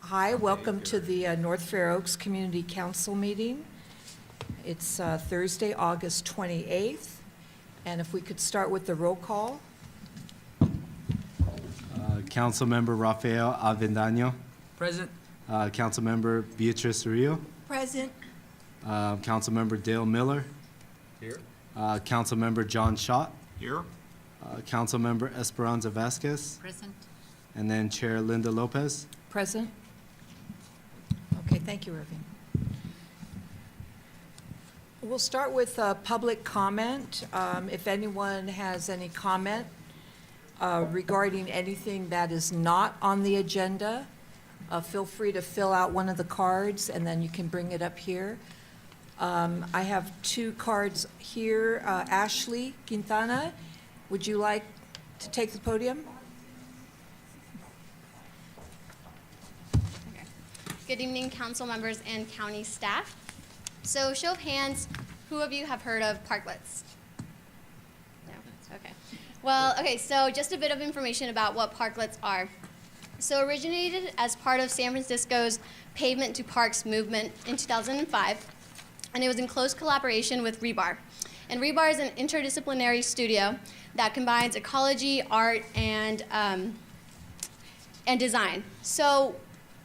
Hi, welcome to the North Fair Oaks Community Council meeting. It's Thursday, August 28th, and if we could start with the roll call. Councilmember Rafael Avendaño. Present. Councilmember Beatriz Rio. Present. Councilmember Dale Miller. Here. Councilmember John Schott. Here. Councilmember Esperanza Vasquez. Present. And then Chair Linda Lopez. Present. Okay, thank you, Irving. We'll start with public comment. If anyone has any comment regarding anything that is not on the agenda, feel free to fill out one of the cards and then you can bring it up here. I have two cards here. Ashley Quintana, would you like to take the podium? Good evening, council members and county staff. So show of hands, who of you have heard of Parklets? No? Okay. Well, okay, so just a bit of information about what Parklets are. So originated as part of San Francisco's Pavement to Parks movement in 2005, and it was in close collaboration with Rebar. And Rebar is an interdisciplinary studio that combines ecology, art, and design. So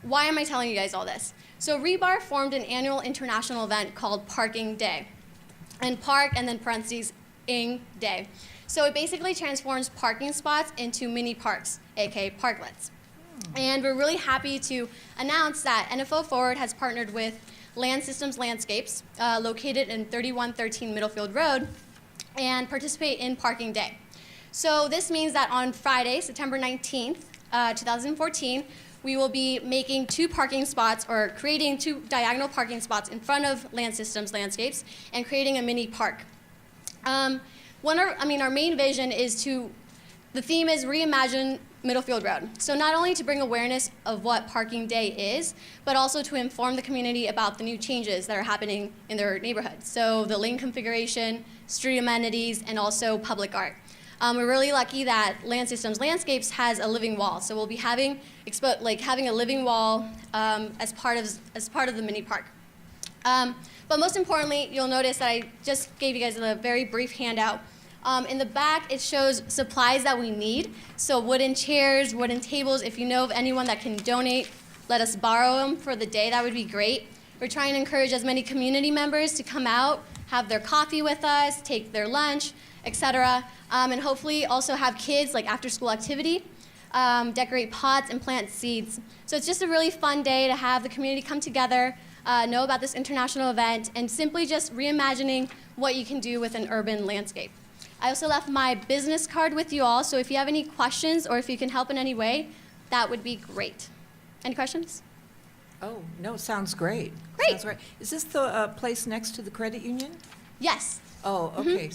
why am I telling you guys all this? So Rebar formed an annual international event called Parking Day. And park and then parentheses, ing day. So it basically transforms parking spots into mini parks, aka parklets. And we're really happy to announce that NFO Forward has partnered with Land Systems Landscapes, located in 3113 Middlefield Road, and participate in Parking Day. So this means that on Friday, September 19th, 2014, we will be making two parking spots, or creating two diagonal parking spots in front of Land Systems Landscapes and creating a mini park. Our main vision is the theme is reimagine Middlefield Road. So not only to bring awareness of what Parking Day is, but also to inform the community about the new changes that are happening in their neighborhood. So the lane configuration, street amenities, and also public art. We're really lucky that Land Systems Landscapes has a living wall, so we'll be having a living wall as part of the mini park. But most importantly, you'll notice that I just gave you guys a very brief handout. In the back, it shows supplies that we need. So wooden chairs, wooden tables. If you know of anyone that can donate, let us borrow them for the day. That would be great. We're trying to encourage as many community members to come out, have their coffee with us, take their lunch, etc. And hopefully also have kids like after school activity, decorate pots and plant seeds. So it's just a really fun day to have the community come together, know about this international event, and simply just reimagining what you can do with an urban landscape. I also left my business card with you all, so if you have any questions or if you can help in any way, that would be great. Any questions? Oh, no, sounds great. Great. Sounds great. Is this the place next to the credit union? Yes. Oh, okay,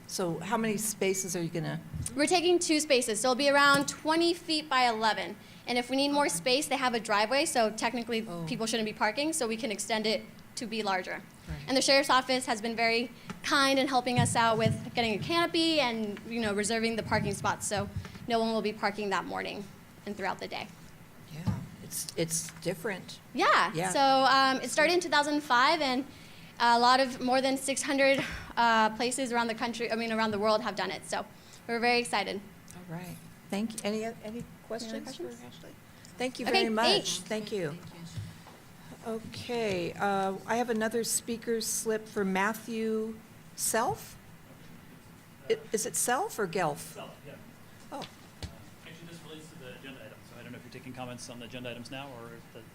so how many spaces are you gonna? We're taking 2 spaces, so it'll be around 20 feet by 11. And if we need more space, they have a driveway, so technically people shouldn't be parking, so we can extend it to be larger. Right. And the sheriff's office has been very kind in helping us out with getting a canopy and reserving the parking spots, so no one will be parking that morning and throughout the day. Yeah, it's different. Yeah. Yeah. So it started in 2005, and more than 600 places around around the world have done it. So we're very excited. All right. Thank you. Any questions for questions? Ashley? Thank you Okay, very much. thanks. Thank you. Okay, I have another speaker's slip for Matthew Self. Is it Self or Gelf? Self, yeah. Oh, Actually, this relates to the agenda item, so I don't know if you're taking comments on the agenda items now or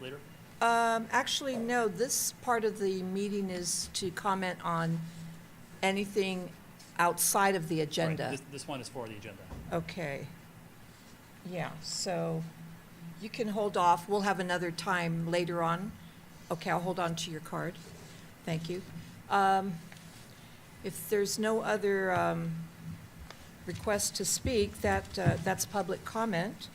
later. actually, no, this part of the meeting is to comment on anything outside of the agenda. Right, this one is for the agenda. Okay. Yeah, so you can hold off. We'll have another time later on. Okay, I'll hold on to your card. Thank you. If there's no other request to speak, that's public comment.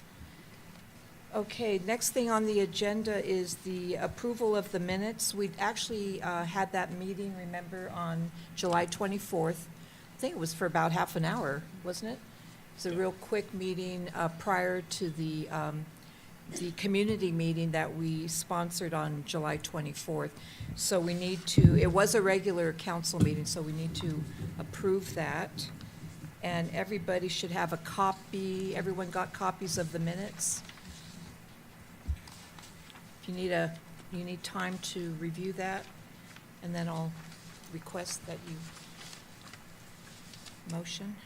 Okay, next thing on the agenda is the approval of the minutes. We actually had that meeting, remember, on July 24th. I think it was for about half an hour, wasn't it? It was a real quick meeting prior to the community meeting that we sponsored on July 24th. So we need to, it was a regular council meeting, so we need to approve that. And everybody should have a copy. Everyone got copies of the minutes? If you need time to review that, and then I'll request that you motion.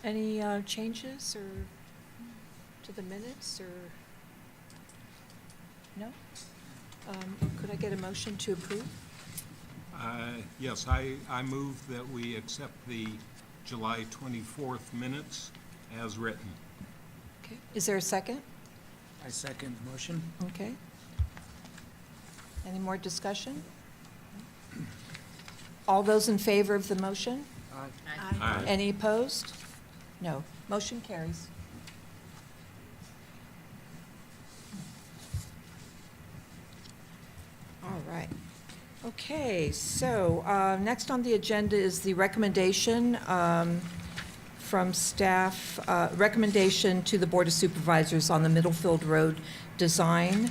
Any changes or to the minutes, or? No? Could I get a motion to approve? Yes, I move that we accept the July 24th minutes as written. Okay. Is there a second? I second the motion. Okay. Any more discussion? All those in favor of the motion? Aye. Any opposed? No. Motion carries. All right. Okay, so next on the agenda is the recommendation from staff, recommendation to the Board of Supervisors on the Middlefield Road design.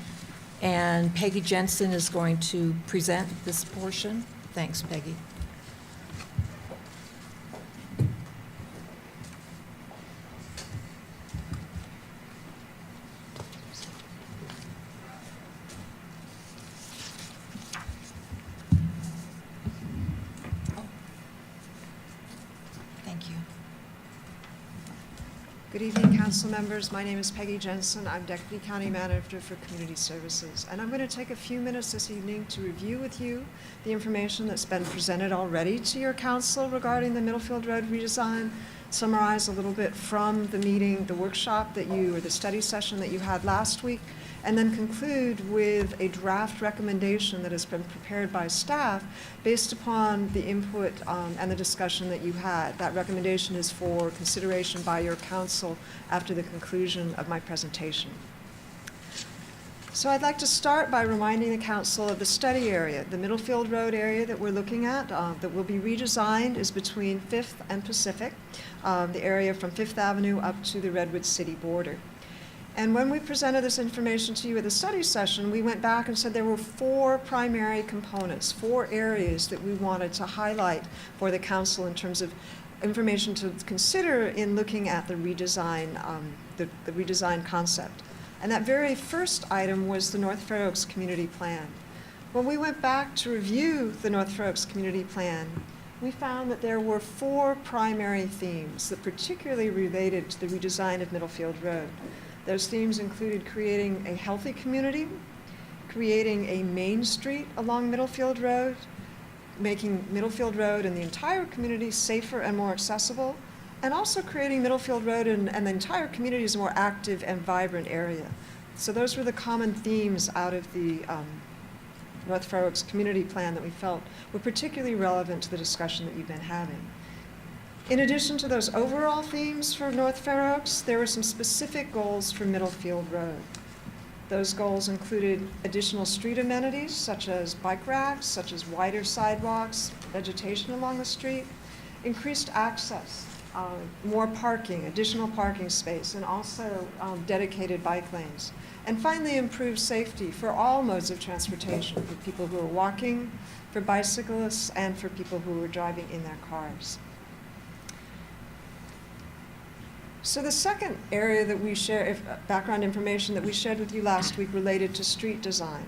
And Peggy Jensen is going to present this portion. Thanks, Peggy. Thank you. Good evening, council members. My name is Peggy Jensen. I'm Deputy County Manager for Community Services. And I'm going to take a few minutes this evening to review with you the information that's been presented already to your council regarding the Middlefield Road redesign, summarize a little bit from the meeting, the workshop that you, or the study session that you had last week, and then conclude with a draft recommendation that has been prepared by staff based upon the input and the discussion that you had. That recommendation is for consideration by your council after the conclusion of my presentation. So I'd like to start by reminding the council of the study area. The Middlefield Road area that we're looking at that will be redesigned is between 5th and Pacific, the area from 5th Avenue up to the Redwood City border. And when we presented this information to you at the study session, we went back and said there were 4 primary components, 4 areas that we wanted to highlight for the council in terms of information to consider in looking at the redesign, the redesign concept. And that very first item was the North Fair Oaks Community Plan. When we went back to review the North Fair Oaks Community Plan, we found that there were 4 primary themes that particularly related to the redesign of Middlefield Road. Those themes included creating a healthy community, creating a main street along Middlefield Road, making Middlefield Road and the entire community safer and more accessible, and also creating Middlefield Road and the entire community as a more active and vibrant area. So those were the common themes out of the North Fair Oaks Community Plan that we felt were particularly relevant to the discussion that you've been having. In addition to those overall themes for North Fair Oaks, there were some specific goals for Middlefield Road. Those goals included additional street amenities, such as bike racks, such as wider sidewalks, vegetation along the street, increased access, more parking, additional parking space, and also dedicated bike lanes. And finally, improved safety for all modes of transportation, for people who are walking, for bicyclists, and for people who are driving in their cars. So the second area that we share, background information that we shared with you last week related to street design.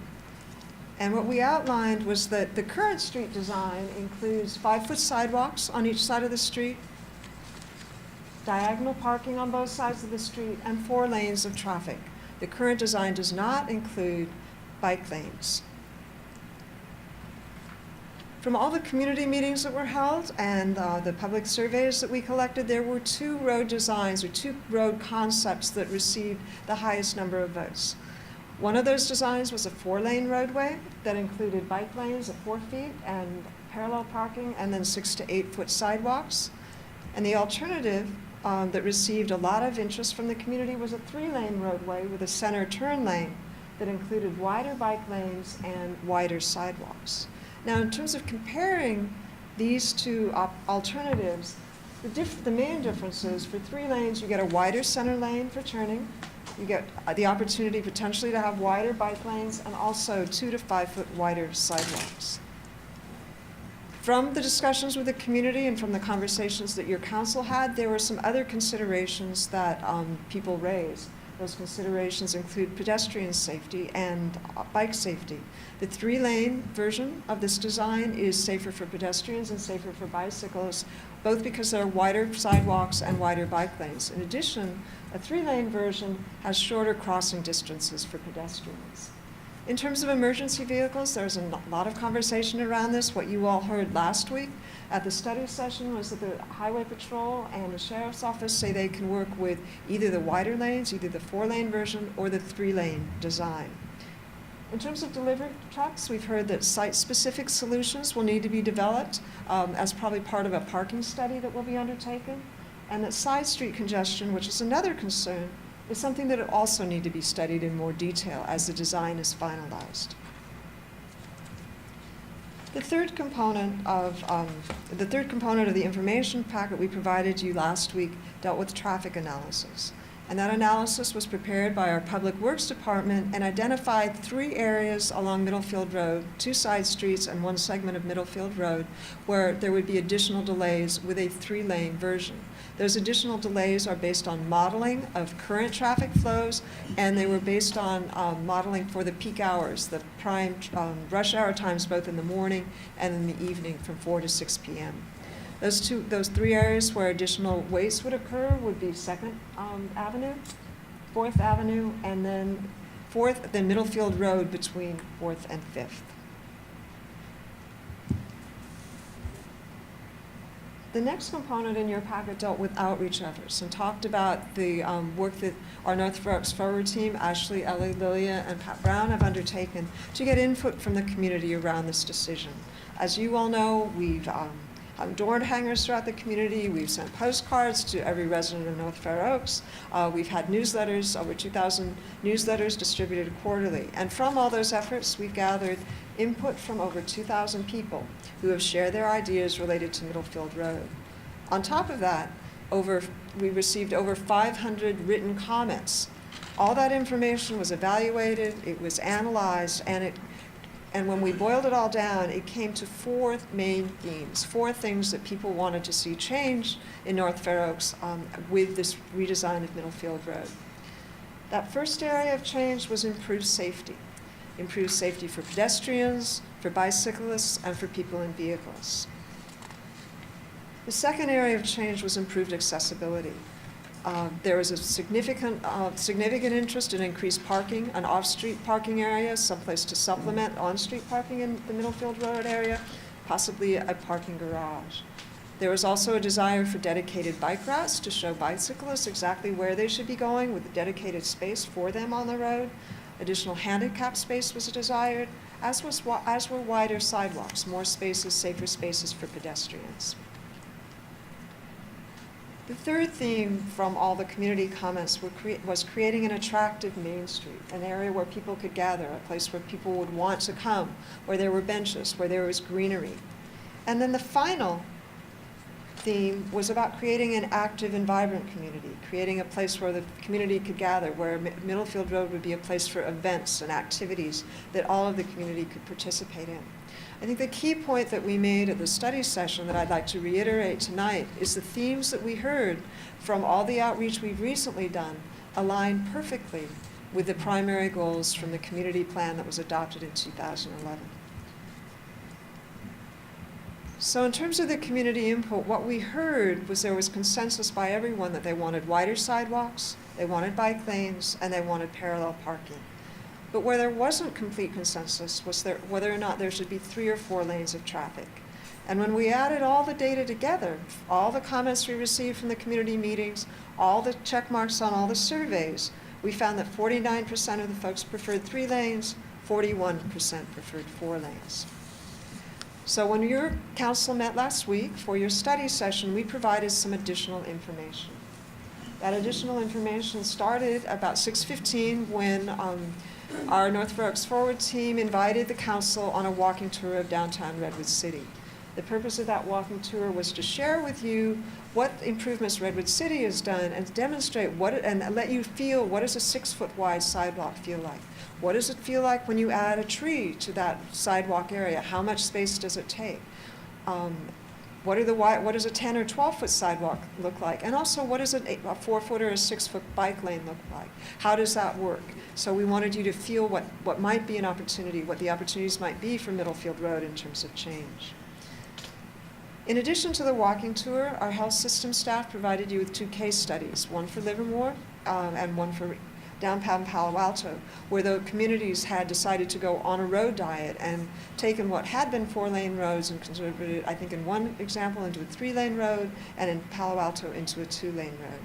And what we outlined was that the current street design includes 5-foot sidewalks on each side of the street, diagonal parking on both sides of the street, and 4 lanes of traffic. The current design does not include bike lanes. From all the community meetings that were held and the public surveys that we collected, there were 2 road designs or 2 road concepts that received the highest number of votes. One of those designs was a 4-lane roadway that included bike lanes at 4 feet and parallel parking, and then 6 to 8-foot sidewalks. And the alternative that received a lot of interest from the community was a 3-lane roadway with a center turn lane that included wider bike lanes and wider sidewalks. Now, in terms of comparing these 2 alternatives, the main difference is for 3 lanes, you get a wider center lane for turning. You get the opportunity potentially to have wider bike lanes and also 2 to 5 foot wider sidewalks. From the discussions with the community and from the conversations that your council had, there were some other considerations that people raised. Those considerations include pedestrian safety and bike safety. The 3-lane version of this design is safer for pedestrians and safer for bicyclists, both because there are wider sidewalks and wider bike lanes. In addition, a 3-lane version has shorter crossing distances for pedestrians. In terms of emergency vehicles, there's a lot of conversation around this. What you all heard last week at the study session was that the Highway Patrol and the Sheriff's Office say they can work with either the wider lanes, either the 4-lane version or the 3-lane design. In terms of delivery trucks, we've heard that site-specific solutions will need to be developed as probably part of a parking study that will be undertaken, and that side street congestion, which is another concern, is something that will also need to be studied in more detail as the design is finalized. The third component of the information packet we provided you last week dealt with traffic analysis. And that analysis was prepared by our Public Works Department and identified 3 areas along Middlefield Road, 2 side streets and 1 segment of Middlefield Road, where there would be additional delays with a 3-lane version. Those additional delays are based on modeling of current traffic flows, and they were based on modeling for the peak hours, the prime rush hour times both in the morning and in the evening from 4 to 6 p.m. Those 3 areas where additional waste would occur would be 2nd Avenue, 4th Avenue, and then Middlefield Road between 4th and 5th. The next component in your packet dealt with outreach efforts and talked about the work that our North Fair Oaks Forward team, Ashley, Ellie, Lilia, and Pat Brown have undertaken to get input from the community around this decision. As you all know, we've door hangers throughout the community. We've sent postcards to every resident of North Fair Oaks. We've had newsletters, over 2,000 newsletters distributed quarterly. And from all those efforts, we've gathered input from over 2,000 people who have shared their ideas related to Middlefield Road. On top of that, we received over 500 written comments. All that information was evaluated, it was analyzed, and when we boiled it all down, it came to 4 main themes, 4 things that people wanted to see change in North Fair Oaks with this redesign of Middlefield Road. That first area of change was improved safety. Improved safety for pedestrians, for bicyclists, and for people in vehicles. The second area of change was improved accessibility. There was a significant interest in increased parking, an off-street parking area, someplace to supplement on-street parking in the Middlefield Road area, possibly a parking garage. There was also a desire for dedicated bike routes to show bicyclists exactly where they should be going with a dedicated space for them on the road. Additional handicap space was desired, as were wider sidewalks, more spaces, safer spaces for pedestrians. The third theme from all the community comments was creating an attractive main street, an area where people could gather, a place where people would want to come, where there were benches, where there was greenery. And then the final theme was about creating an active and vibrant community, creating a place where the community could gather, where Middlefield Road would be a place for events and activities that all of the community could participate in. I think the key point that we made at the study session that I'd like to reiterate tonight is the themes that we heard from all the outreach we've recently done align perfectly with the primary goals from the community plan that was adopted in 2011. So in terms of the community input, what we heard was there was consensus by everyone that they wanted wider sidewalks, they wanted bike lanes, and they wanted parallel parking. But where there wasn't complete consensus was whether or not there should be 3 or 4 lanes of traffic. And when we added all the data together, all the comments we received from the community meetings, all the check marks on all the surveys, we found that 49% of the folks preferred 3 lanes, 41% preferred 4 lanes. So when your council met last week for your study session, we provided some additional information. That additional information started about 6:15 when our North Fair Oaks Forward team invited the council on a walking tour of downtown Redwood City. The purpose of that walking tour was to share with you what improvements Redwood City has done and demonstrate and let you feel what does a 6-foot wide sidewalk feel like. What does it feel like when you add a tree to that sidewalk area? How much space does it take? What does a 10 or 12-foot sidewalk look like? And also, what does a 4-foot or a 6-foot bike lane look like? How does that work? So we wanted you to feel what might be an opportunity, what the opportunities might be for Middlefield Road in terms of change. In addition to the walking tour, our health system staff provided you with 2 case studies, one for Livermore and one for downtown Palo Alto, where the communities had decided to go on a road diet and taken what had been 4-lane roads and converted it, I think in one example, into a 3-lane road, and in Palo Alto into a 2-lane road.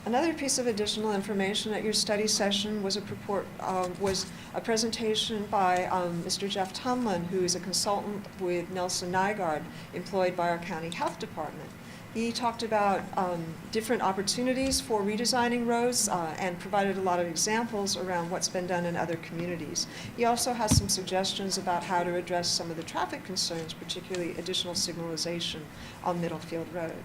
Another piece of additional information at your study session was a presentation by Mr. Jeff Tumlin, who is a consultant with Nelson Nygaard, employed by our county health department. He talked about different opportunities for redesigning roads and provided a lot of examples around what's been done in other communities. He also has some suggestions about how to address some of the traffic concerns, particularly additional signalization on Middlefield Road.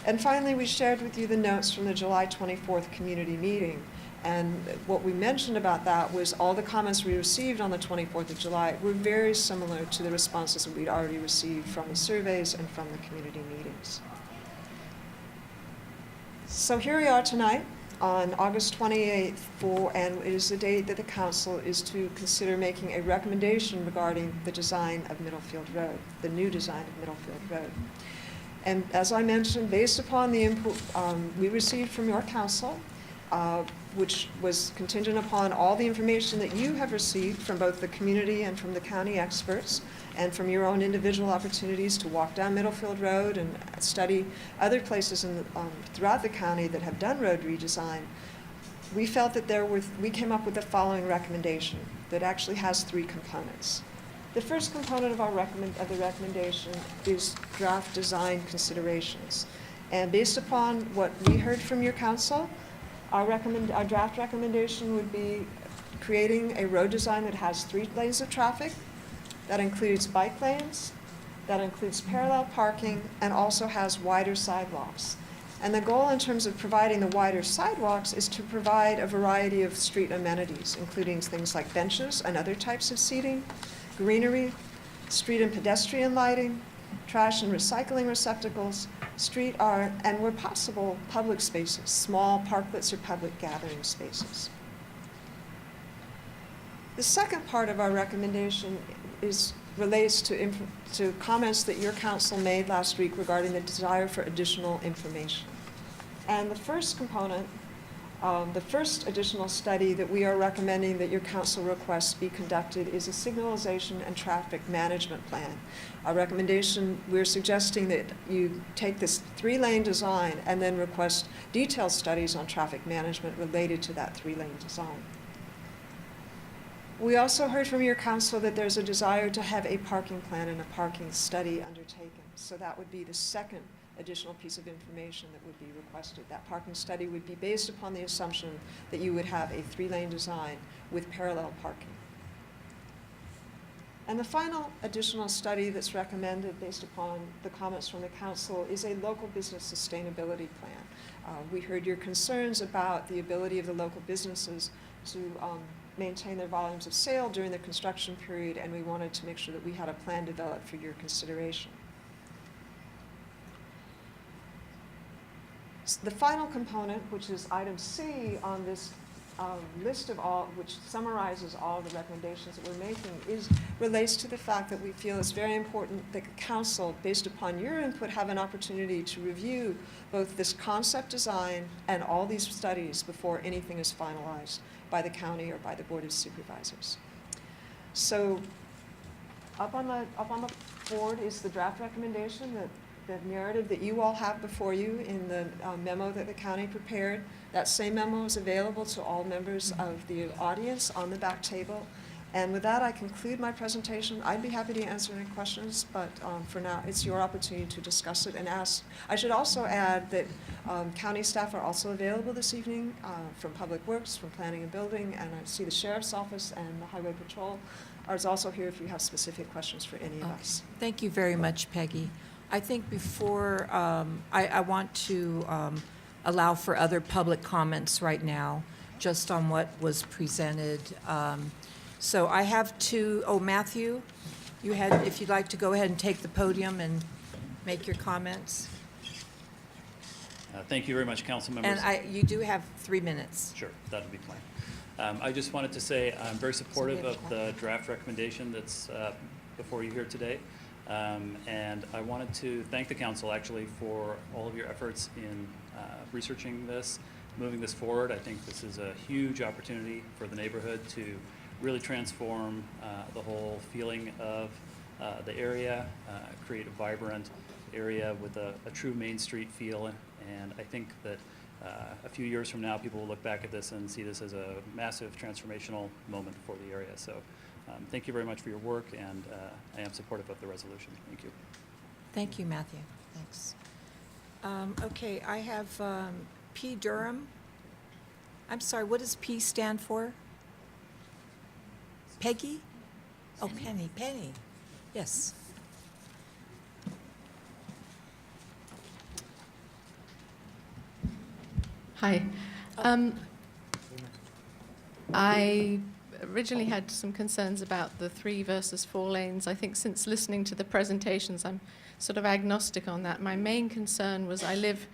And finally, we shared with you the notes from the July 24th community meeting. And what we mentioned about that was all the comments we received on the 24th of July were very similar to the responses that we'd already received from the surveys and from the community meetings. So here we are tonight on August 28th, and it is the date that the council is to consider making a recommendation regarding the design of Middlefield Road, the new design of Middlefield Road. And as I mentioned, based upon the input we received from your council, which was contingent upon all the information that you have received from both the community and from the county experts, and from your own individual opportunities to walk down Middlefield Road and study other places throughout the county that have done road redesign, we felt that we came up with the following recommendation that actually has 3 components. The first component of the recommendation is draft design considerations. And based upon what we heard from your council, our draft recommendation would be creating a road design that has 3 lanes of traffic, that includes bike lanes, that includes parallel parking, and also has wider sidewalks. And the goal in terms of providing the wider sidewalks is to provide a variety of street amenities, including things like benches and other types of seating, greenery, street and pedestrian lighting, trash and recycling receptacles, street art, and where possible, public spaces, small parklets or public gathering spaces. The second part of our recommendation relates to comments that your council made last week regarding the desire for additional information. And the first component, the first additional study that we are recommending that your council requests be conducted is a signalization and traffic management plan. Our recommendation, we're suggesting that you take this 3-lane design and then request detailed studies on traffic management related to that 3-lane design. We also heard from your council that there's a desire to have a parking plan and a parking study undertaken. So that would be the second additional piece of information that would be requested. That parking study would be based upon the assumption that you would have a 3-lane design with parallel parking. And the final additional study that's recommended based upon the comments from the council is a local business sustainability plan. We heard your concerns about the ability of the local businesses to maintain their volumes of sale during the construction period, and we wanted to make sure that we had a plan developed for your consideration. The final component, which is item C on this list of all, which summarizes all the recommendations that we're making, relates to the fact that we feel it's very important that the council, based upon your input, have an opportunity to review both this concept design and all these studies before anything is finalized by the county or by the Board of Supervisors. So up on the board is the draft recommendation, the narrative that you all have before you in the memo that the county prepared. That same memo is available to all members of the audience on the back table. And with that, I conclude my presentation. I'd be happy to answer any questions, but for now, it's your opportunity to discuss it and ask. I should also add that county staff are also available this evening from Public Works, from Planning and Building, and I see the Sheriff's Office and the Highway Patrol are also here if you have specific questions for any of us. Thank you very much, Peggy. I think before, I want to allow for other public comments right now, just on what was presented. So I have Matthew, you had, if you'd like to go ahead and take the podium and make your comments. Thank you very much, council members. And you do have 3 minutes. Sure, that'll be fine. I just wanted to say I'm very supportive of the draft recommendation that's before you here today. And I wanted to thank the council actually for all of your efforts in researching this, moving this forward. I think this is a huge opportunity for the neighborhood to really transform the whole feeling of the area, create a vibrant area with a true Main Street feel. And I think that a few years from now, people will look back at this and see this as a massive transformational moment for the area. So thank you very much for your work, and I am supportive of the resolution. Thank you. Thank you, Matthew. Thanks. Okay, I have P. Durham. I'm sorry, what does P stand for? Peggy? Oh, Penny. Yes. Hi. I originally had some concerns about the 3 versus 4 lanes. I think since listening to the presentations, I'm sort of agnostic on that. My main concern was I live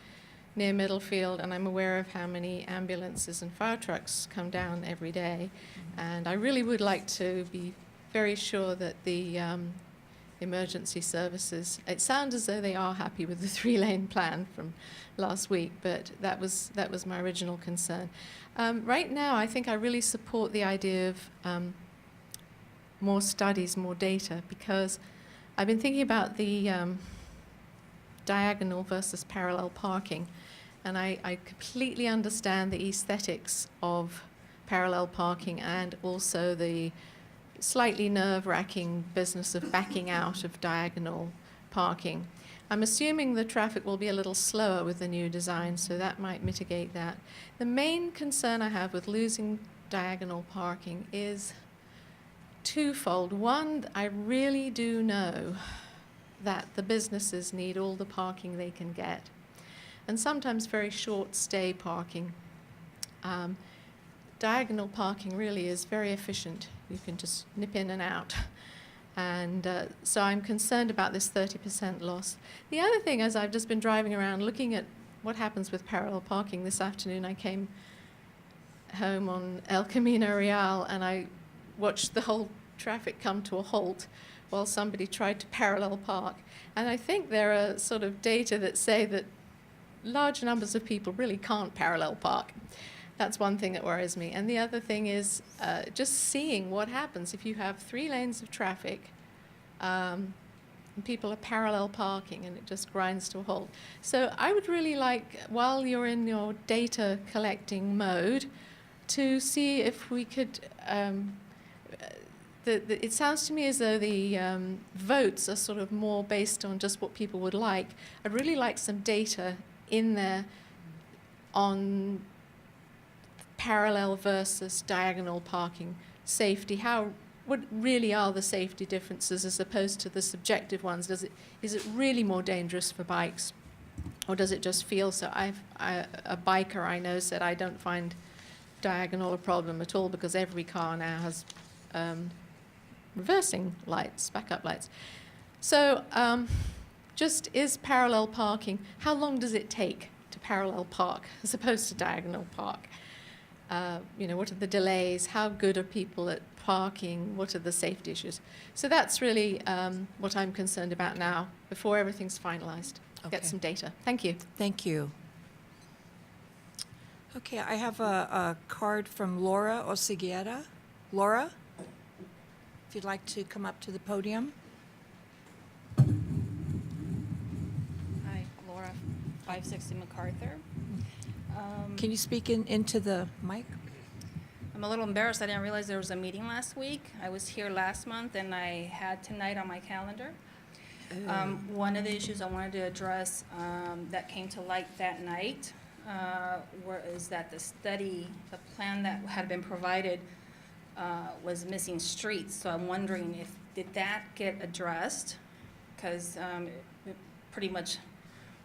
near Middlefield, and I'm aware of how many ambulances and fire trucks come down every day. And I really would like to be very sure that the emergency services, it sounds as though they are happy with the 3-lane plan from last week, but that was my original concern. Right now, I think I really support the idea of more studies, more data, because I've been thinking about the diagonal versus parallel parking, and I completely understand the aesthetics of parallel parking and also the slightly nerve-wracking business of backing out of diagonal parking. I'm assuming the traffic will be a little slower with the new design, so that might mitigate that. The main concern I have with losing diagonal parking is twofold. One, I really do know that the businesses need all the parking they can get, and sometimes very short stay parking. Diagonal parking really is very efficient. You can just nip in and out. And so I'm concerned about this 30% loss. The other thing is I've just been driving around looking at what happens with parallel parking. This afternoon I came home on El Camino Real and I watched the whole traffic come to a halt while somebody tried to parallel park. And I think there are sort of data that say that large numbers of people really can't parallel park. That's one thing that worries me. And the other thing is just seeing what happens if you have 3 lanes of traffic and people are parallel parking and it just grinds to a halt. So I would really like, while you're in your data collecting mode, to see if we could, it sounds to me as though the votes are sort of more based on just what people would like. I'd really like some data in there on parallel versus diagonal parking safety, how what really are the safety differences as opposed to the subjective ones? Is it really more dangerous for bikes, or does it just feel so? A biker I know said, I don't find diagonal a problem at all because every car now has reversing lights, backup lights. So just is parallel parking, how long does it take to parallel park as opposed to diagonal park? What are the delays? How good are people at parking? What are the safety issues? So that's really what I'm concerned about now, before everything's finalized. Okay. Get some data. Thank you. Thank you. Okay, I have a card from Laura Oseguera. Laura, if you'd like to come up to the podium. Hi, Laura, 560 MacArthur. Can you speak into the mic? I'm a little embarrassed. I didn't realize there was a meeting last week. I was here last month, and I had tonight on my calendar. One of the issues I wanted to address that came to light that night is that the study, the plan that had been provided was missing streets. So I'm wondering did that get addressed? Because it pretty much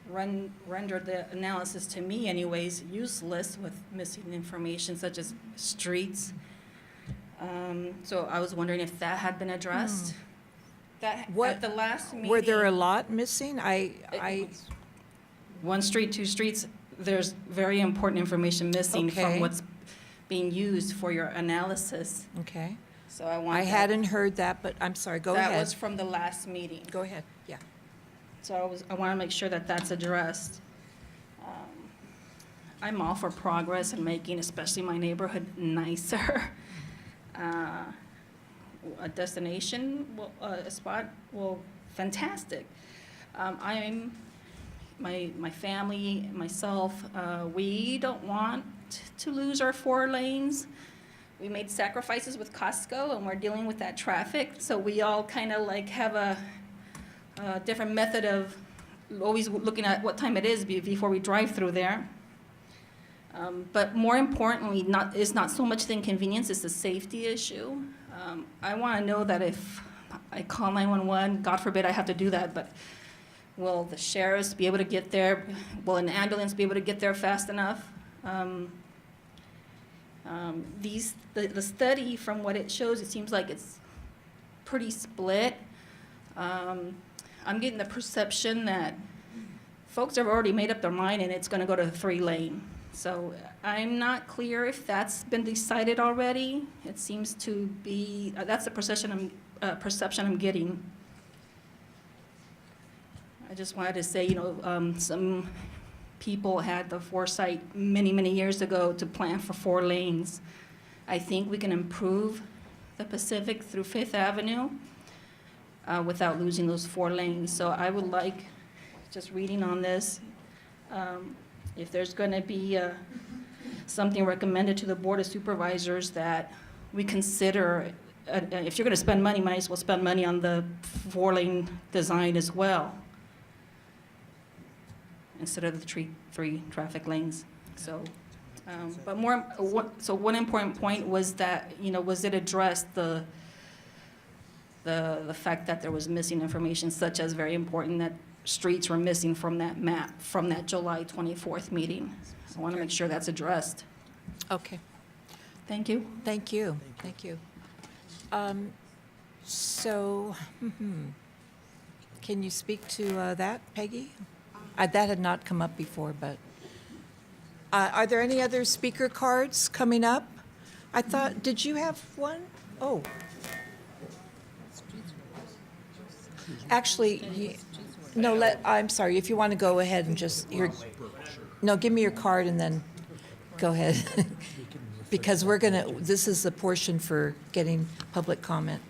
rendered the analysis, to me anyways, useless with missing information such as streets. So I was wondering if that had been addressed. At the last meeting. Were there a lot missing? One street, two streets, there's very important information missing Okay. from what's being used for your analysis. Okay. So I wanted. I hadn't heard that, but I'm sorry, go That ahead. was from the last meeting. Go ahead, yeah. So I want to make sure that that's addressed. I'm all for progress and making especially my neighborhood nicer. A destination, a spot, fantastic. My family, myself, we don't want to lose our 4 lanes. We made sacrifices with Costco, and we're dealing with that traffic. So we all kind of like have a different method of always looking at what time it is before we drive through there. But more importantly, it's not so much the inconvenience, it's the safety issue. I want to know that if I call 911, God forbid I have to do that, but will the sheriffs be able to get there? Will an ambulance be able to get there fast enough? The study, from what it shows, it seems like it's pretty split. I'm getting the perception that folks have already made up their mind and it's going to go to 3-lane. So I'm not clear if that's been decided already. It seems to be, that's the perception I'm getting. I just wanted to say, some people had the foresight many, many years ago to plan for 4 lanes. I think we can improve the Pacific through 5th Avenue without losing those 4 lanes. So I would like, just reading on this, if there's going to be something recommended to the Board of Supervisors that we consider, if you're going to spend money, might as well spend money on the 4-lane design as well, instead of the 3 traffic lanes. So, but one important point was that, was it addressed the fact that there was missing information, such as very important that streets were missing from that map, from that July 24th meeting. I want to make sure that's addressed. Okay, Thank you. thank you, thank you. So, can you speak to that, Peggy? That had not come up before, but, are there any other speaker cards coming up? I thought, did you have one? Oh. Actually, I'm sorry, if you want to go ahead and just, give me your card and then go ahead. Because this is the portion for getting public comment.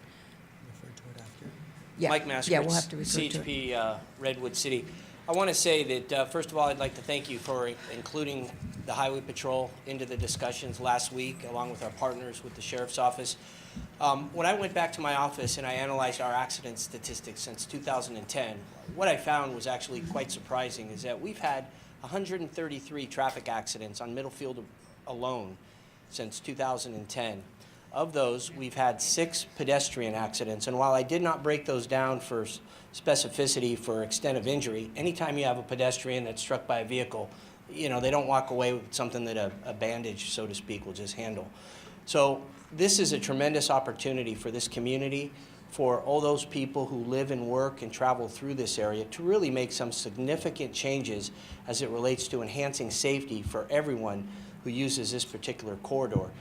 Yeah, Mike Maskowitz, yeah, we'll have to refer to it. CHP Redwood City. I want to say that, first of all, I'd like to thank you for including the Highway Patrol into the discussions last week, along with our partners with the Sheriff's Office. When I went back to my office and I analyzed our accident statistics since 2010, what I found was actually quite surprising, is that we've had 133 traffic accidents on Middlefield alone since 2010. Of those, we've had 6 pedestrian accidents, and while I did not break those down for specificity for extent of injury, anytime you have a pedestrian that's struck by a vehicle, you know, they don't walk away with something that a bandage, so to speak, will just handle. So this is a tremendous opportunity for this community, for all those people who live and work and travel through this area to really make some significant changes as it relates to enhancing safety for everyone who uses this particular corridor.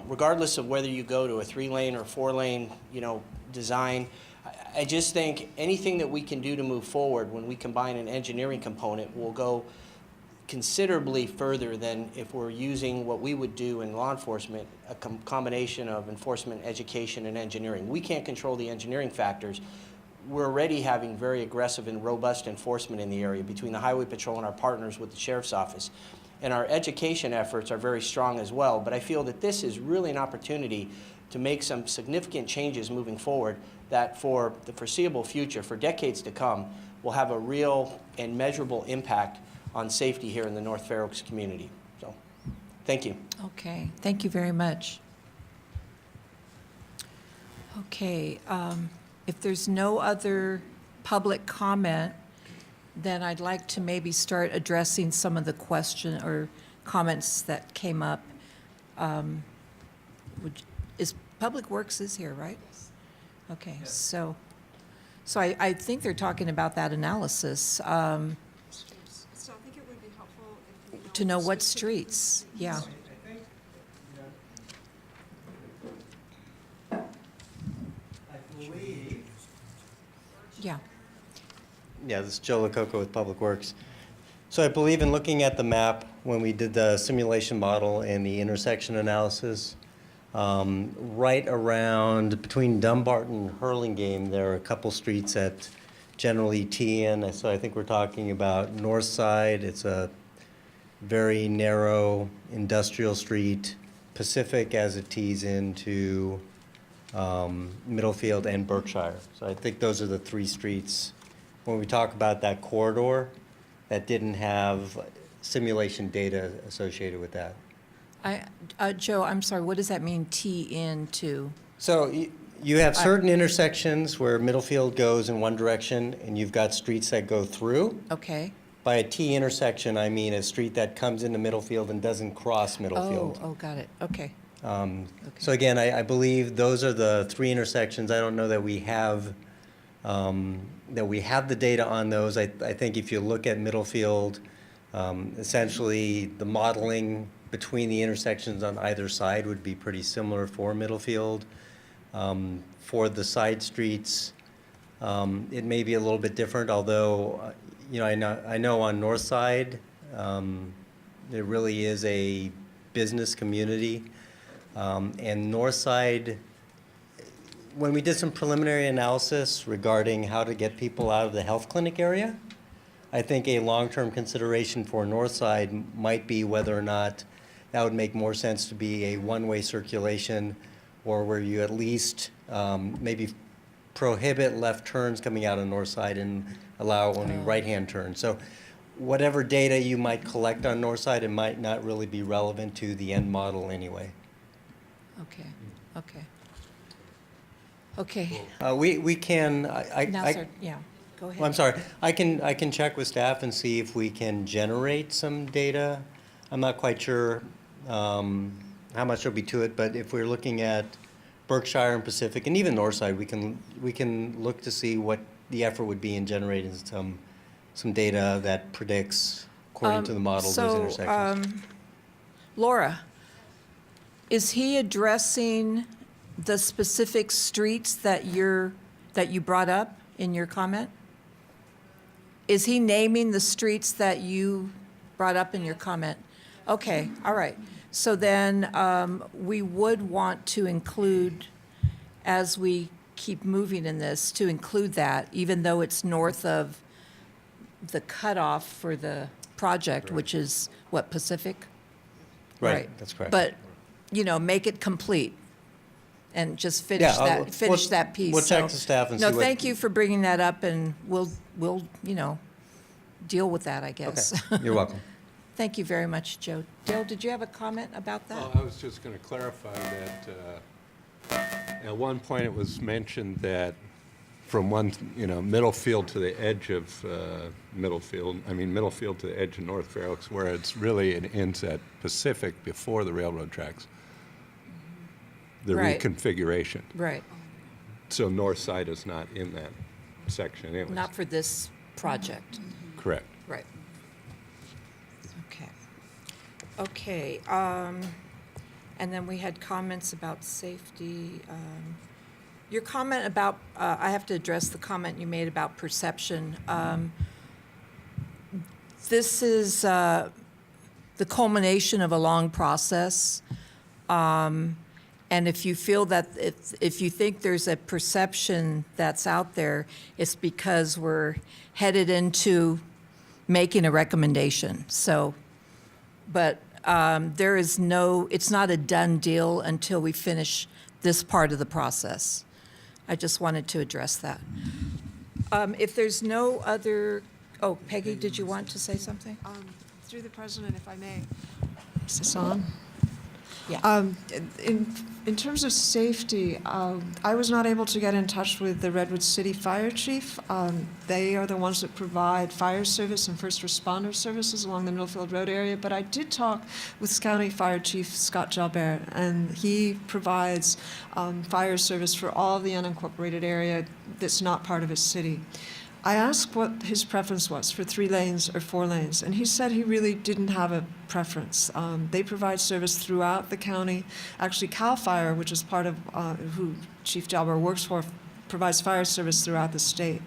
Regardless of whether you go to a 3-lane or 4-lane, you know, design, I just think anything that we can do to move forward when we combine an engineering component will go considerably further than if we're using what we would do in law enforcement, a combination of enforcement, education, and engineering. We can't control the engineering factors. We're already having very aggressive and robust enforcement in the area between the Highway Patrol and our partners with the Sheriff's Office. And our education efforts are very strong as well, but I feel that this is really an opportunity to make some significant changes moving forward that for the foreseeable future, for decades to come, will have a real and measurable impact on safety here in the North Fair Oaks community. So, thank you. Okay, thank you very much. Okay, if there's no other public comment, then I'd like to maybe start addressing some of the question or comments that came up. Public Works is here, right? Okay, so I think they're talking about that analysis. So I think it would be helpful if we To know what streets, yeah. Yeah, Yeah, this is Joe Lococo with Public Works. So I believe in looking at the map, when we did the simulation model and the intersection analysis, right around between Dumbarton and Hurlingham, there are a couple streets that generally tee in. So I think we're talking about North Side. It's a very narrow industrial street. Pacific as it tees into Middlefield and Berkshire. So I think those are the 3 streets when we talk about that corridor that didn't have simulation data associated with that. Joe, I'm sorry, what does that mean, tee into? So you have certain intersections where Middlefield goes in one direction and you've got streets that go through. Okay. By a T intersection, I mean a street that comes into Middlefield and doesn't cross Middlefield. Oh, got it, okay. So again, I believe those are the 3 intersections. I don't know that we have the data on those. I think if you look at Middlefield, essentially the modeling between the intersections on either side would be pretty similar for Middlefield. For the side streets, it may be a little bit different, although you know, I know on North Side, there really is a business community. And North Side, when we did some preliminary analysis regarding how to get people out of the health clinic area, I think a long-term consideration for North Side might be whether or not that would make more sense to be a one-way circulation, or where you at least maybe prohibit left turns coming out of North Side and allow only right-hand turns. So whatever data you might collect on North Side, it might not really be relevant to the end model anyway. Okay. We can, Now, sir, yeah, go ahead. well, I'm sorry, I can check with staff and see if we can generate some data. I'm not quite sure how much there'll be to it, but if we're looking at Berkshire and Pacific, and even Northside, we can look to see what the effort would be in generating some data that predicts, according to the model, those intersections. Laura, is he addressing the specific streets that you brought up in your comment? Is he naming the streets that you brought up in your comment? Okay, all right. So then we would want to include, as we keep moving in this, to include that, even though it's north of the cutoff for the project, which is what, Pacific? Right, that's correct. But, you know, make it complete and just finish Yeah, that piece. we'll check So- the staff and see No, what- thank you for bringing that up, and we'll, you know, deal with that, I guess. Okay, you're welcome. Thank you very much, Joe. Dale, did you have a comment about that? Well, I was just going to clarify that At one point, it was mentioned that from one, Middlefield to the edge of Middlefield to the edge of North Fair Oaks, where it ends at Pacific before the railroad tracks. The Right. reconfiguration. Right, So north side is not in that section anyways. not for this project. Correct. Right. Okay. Okay, and then we had comments about safety. Your comment about, I have to address the comment you made about perception. This is the culmination of a long process. And if you feel that, if you think there's a perception that's out there, it's because we're headed into making a recommendation. So, but there is no, it's not a done deal until we finish this part of the process. I just wanted to address that. If there's no other, oh, Peggy, did you want to say something? Through the president, if I may. Is this on? Yeah. In terms of safety, I was not able to get in touch with the Redwood City Fire Chief. They are the ones that provide fire service and first responder services along the Middlefield Road area, but I did talk with County Fire Chief Scott Jalbert, and he provides fire service for all of the unincorporated area that's not part of his city. I asked what his preference was, for 3 lanes or 4 lanes, and he said he really didn't have a preference. They provide service throughout the county. Actually, CAL FIRE, which is part of who Chief Jalbert works for, provides fire service throughout the state.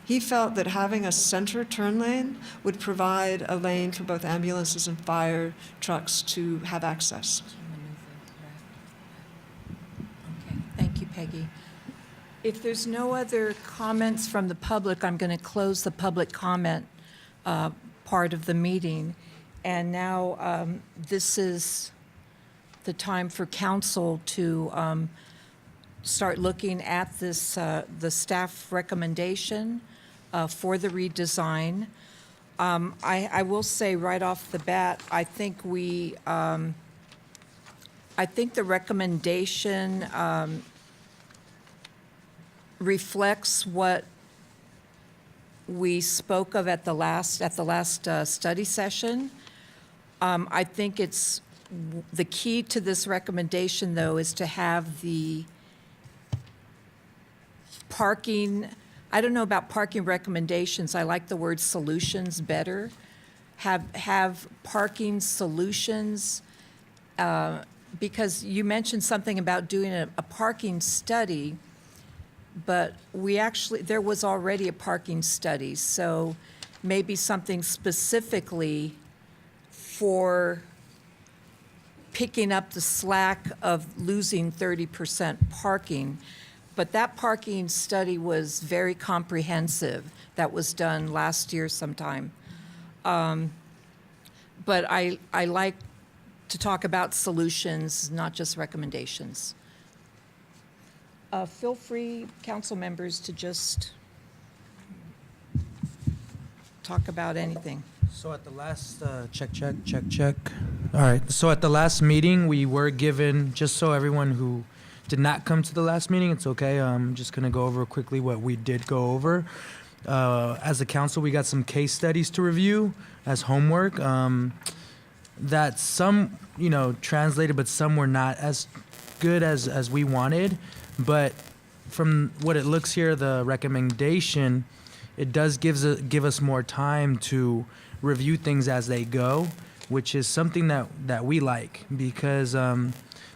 He felt that having a center turn lane would provide a lane for both ambulances and fire trucks to have access. Okay, thank you, Peggy. If there's no other comments from the public, I'm going to close the public comment part of the meeting. And now this is the time for council to start looking at this, the staff recommendation for the redesign. I will say right off the bat, I think the recommendation reflects what we spoke of at the last study session. I think it's the key to this recommendation, though, is to have the parking. I don't know about parking recommendations. I like the word solutions better. Have parking solutions, because you mentioned something about doing a parking study. But there was already a parking study, so maybe something specifically for picking up the slack of losing 30% parking. But that parking study was very comprehensive. That was done last year sometime. But I like to talk about solutions, not just recommendations. Feel free, council members, to just talk about anything. So at the last, check. All right, so at the last meeting, we were given, just so everyone who did not come to the last meeting, it's okay, I'm just gonna go over quickly what we did go over. As a council, we got some case studies to review as homework, that some, translated, but some were not as good as we wanted. But from what it looks here, the recommendation, it does give us more time to review things as they go, which is something that we like, because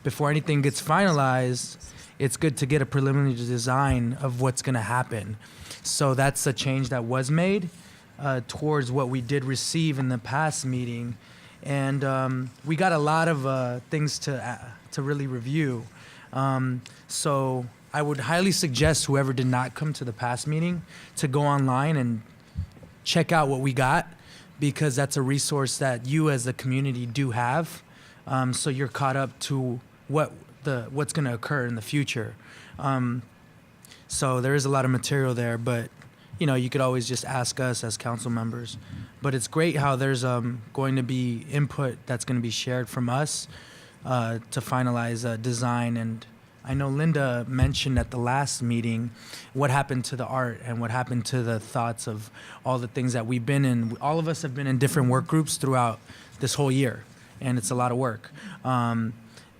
before anything gets finalized, it's good to get a preliminary design of what's going to happen. So that's a change that was made towards what we did receive in the past meeting. And we got a lot of things to really review. So I would highly suggest whoever did not come to the past meeting to go online and check out what we got, because that's a resource that you as a community do have. So you're caught up to what's going to occur in the future. So there is a lot of material there, but you could always just ask us as council members. But it's great how there's going to be input that's going to be shared from us to finalize a design and I know Linda mentioned at the last meeting what happened to the art and what happened to the thoughts of all the things that we've been in. All of us have been in different work groups throughout this whole year, and it's a lot of work.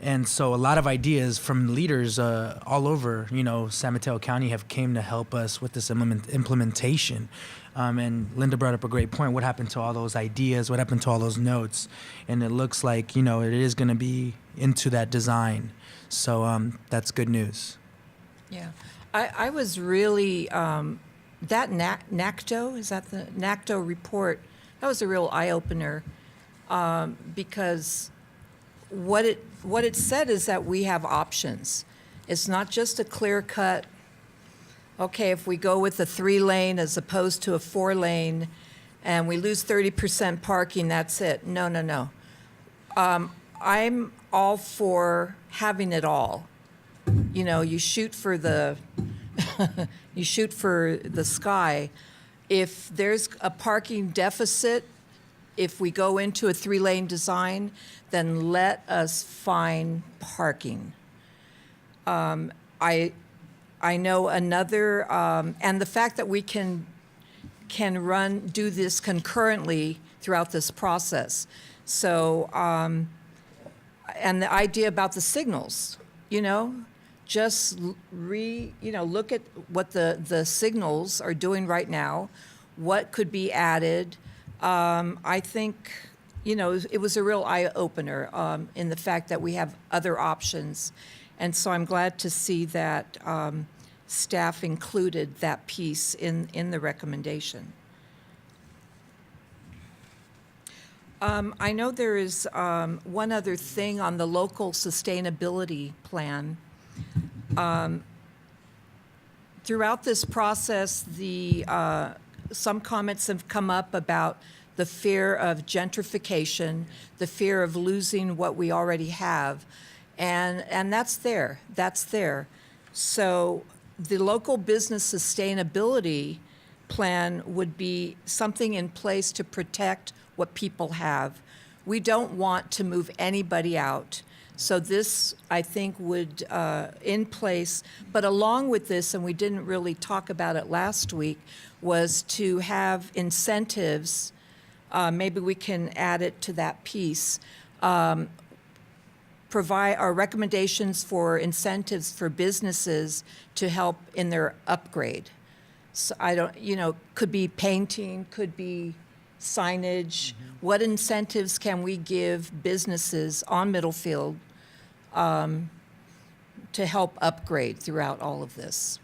And so a lot of ideas from leaders all over, San Mateo County have came to help us with this implementation. And Linda brought up a great point. What happened to all those ideas? What happened to all those notes? And it looks like, it is going to be into that design. So that's good news. Yeah. I was really, that NACTO, is that the NACTO report? That was a real eye-opener because what it said is that we have options. It's not just a clear-cut, okay, if we go with a 3-lane as opposed to a 4-lane and we lose 30% parking, that's it. No. I'm all for having it all. You shoot for the you shoot for the sky. If there's a parking deficit, if we go into a 3-lane design, then let us find parking. I know another, and the fact that we can do this concurrently throughout this process. So, and the idea about the signals, just look at what the signals are doing right now, what could be added. I think, it was a real eye-opener in the fact that we have other options. And so I'm glad to see that staff included that piece in the recommendation. I know there is one other thing on the local sustainability plan. Throughout this process, some comments have come up about the fear of gentrification, the fear of losing what we already have, and that's there. That's there. So the local business sustainability plan would be something in place to protect what people have. We don't want to move anybody out. So this, I think, would in place. But along with this, and we didn't really talk about it last week, was to have incentives. Maybe we can add it to that piece. Provide our recommendations for incentives for businesses to help in their upgrade. So could be painting, could be signage. What incentives can we give businesses on Middlefield to help upgrade throughout all of this?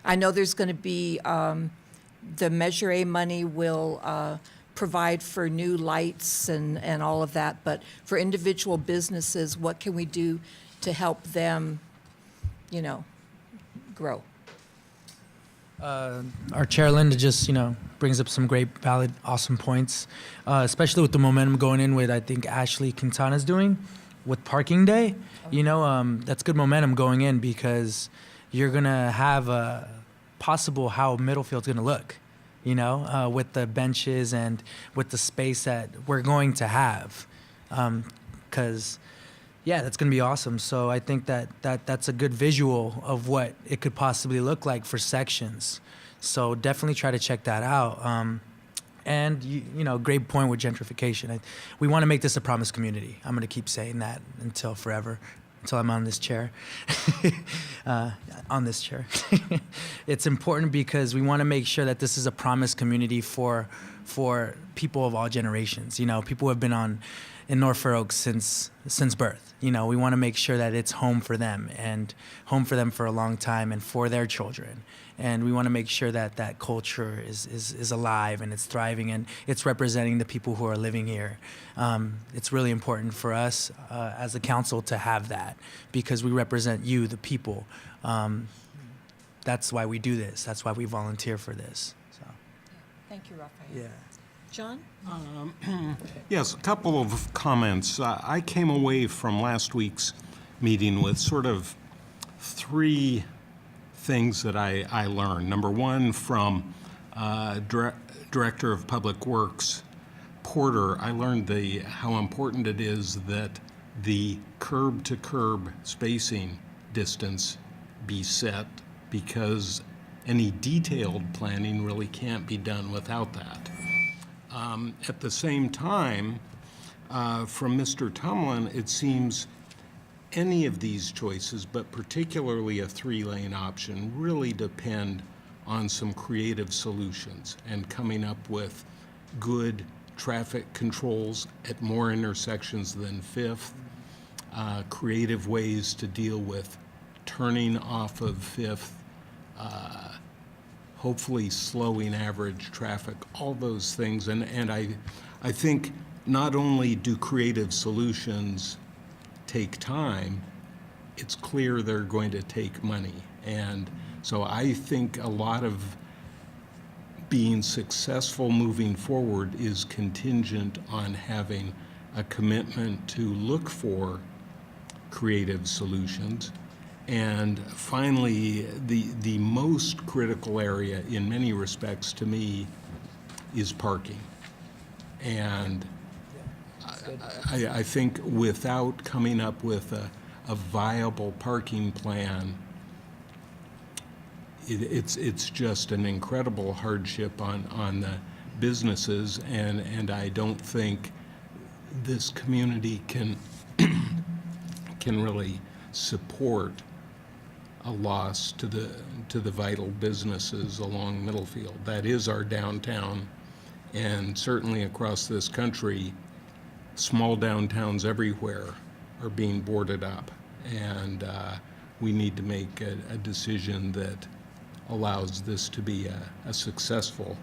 I know there's going to be, the Measure A money will provide for new lights and all of that, but for individual businesses, what can we do to help them, grow? Our chair, Linda, just, brings up some great, valid, awesome points, especially with the momentum going in with, I think, Ashley Quintana's doing with Parking Day. That's good momentum going in because you're going to have a possible how Middlefield's going to look, with the benches and with the space that we're going to have. Because, that's going to be awesome. So I think that's a good visual of what it could possibly look like for sections. So definitely try to check that out. And, great point with gentrification. We want to make this a promise community. I'm going to keep saying that until forever, until I'm on this chair. It's important because we want to make sure that this is a promise community for people of all generations. People who have been in North Fair Oaks since birth. We want to make sure that it's home for them and home for them for a long time and for their children. And we want to make sure that that culture is alive and it's thriving and it's representing the people who are living here. It's really important for us as a council to have that because we represent you, the people. That's why we do this. That's why we volunteer for this. So. Thank you, Rafael. Yeah. John? Yes, a couple of comments. I came away from last week's meeting with sort of 3 things that I learned. Number one, from Director of Public Works Porter, I learned how important it is that the curb-to-curb spacing distance be set, because any detailed planning really can't be done without that. At the same time, from Mr. Tumlin, it seems any of these choices, but particularly a 3-lane option, really depend on some creative solutions and coming up with good traffic controls at more intersections than Fifth, creative ways to deal with turning off of Fifth, hopefully slowing average traffic, all those things. And I think not only do creative solutions take time, it's clear they're going to take money. And so I think a lot of being successful moving forward is contingent on having a commitment to look for creative solutions. And finally, the most critical area in many respects to me is parking. And I think without coming up with a viable parking plan, it's just an incredible hardship on the businesses, and I don't think this community can really support a loss to the vital businesses along Middlefield. That is our downtown, and certainly across this country, small downtowns everywhere are being boarded up, and we need to make a decision that allows this to be a successful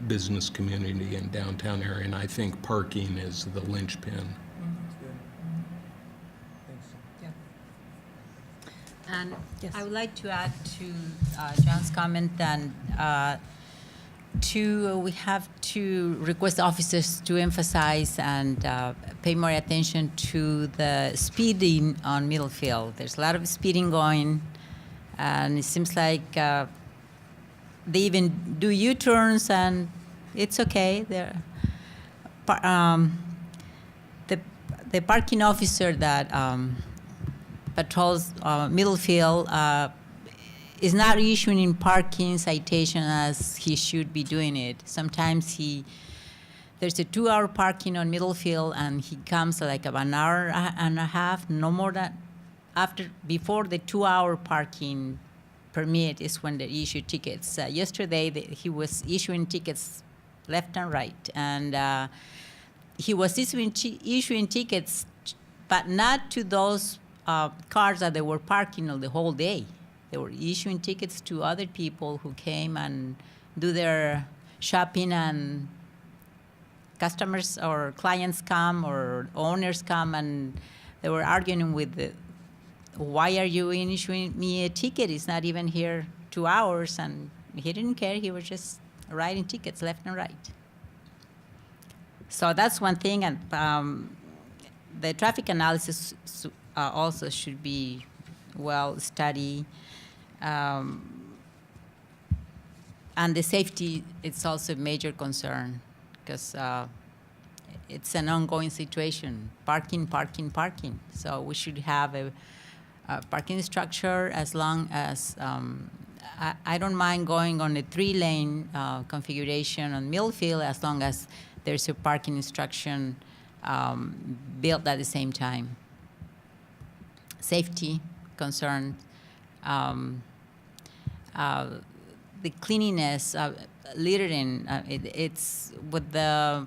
business community in downtown area, and I think parking is the linchpin. And I would like to add to John's comment that we have to request officers to emphasize and pay more attention to the speeding on Middlefield. There's a lot of speeding going, and it seems like they even do U-turns, and it's okay. The parking officer that patrols Middlefield is not issuing parking citation as he should be doing it. Sometimes there's a 2-hour parking on Middlefield, and he comes like about an hour and a half, no more than before the 2-hour parking permit is when they issue tickets. Yesterday he was issuing tickets left and right, and he was issuing tickets, but not to those cars that they were parking the whole day. They were issuing tickets to other people who came and do their shopping, and customers or clients come or owners come, and they were arguing with why are you issuing me a ticket? It's not even here 2 hours, and he didn't care. He was just writing tickets left and right. So that's one thing, and the traffic analysis also should be well studied. And the safety, it's also a major concern, because it's an ongoing situation, parking. So we should have a parking structure, as long as, I don't mind going on a 3-lane configuration on Middlefield, as long as there's a parking instruction built at the same time. Safety concern, the cleanliness, littering. It's with the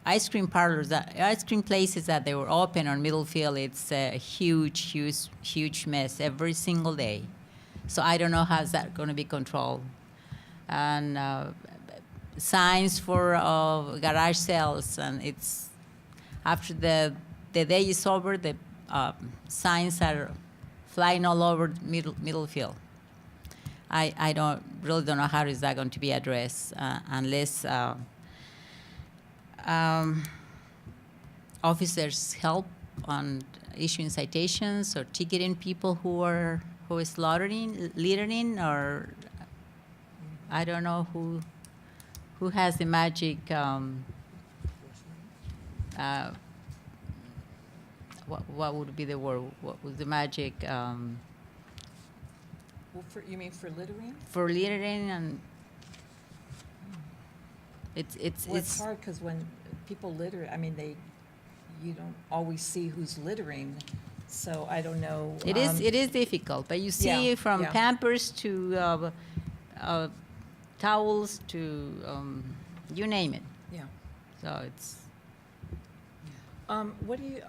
ice cream parlors, ice cream places that they were open on Middlefield. It's a huge mess every single day. So I don't know how's that going to be controlled. And signs for garage sales, and it's after the day is over, the signs are flying all over Middlefield. I really don't know how is that going to be addressed unless officers help on issuing citations or ticketing people who is littering, or I don't know who has the magic what would be the word? What was the magic Well, you mean for littering? for littering? And it's Well, it's hard because when people litter, I mean, you don't always see who's littering, so I don't know. It is difficult, but you see Yeah, from yeah. Pampers to towels to you name it. Yeah. So it's What do you,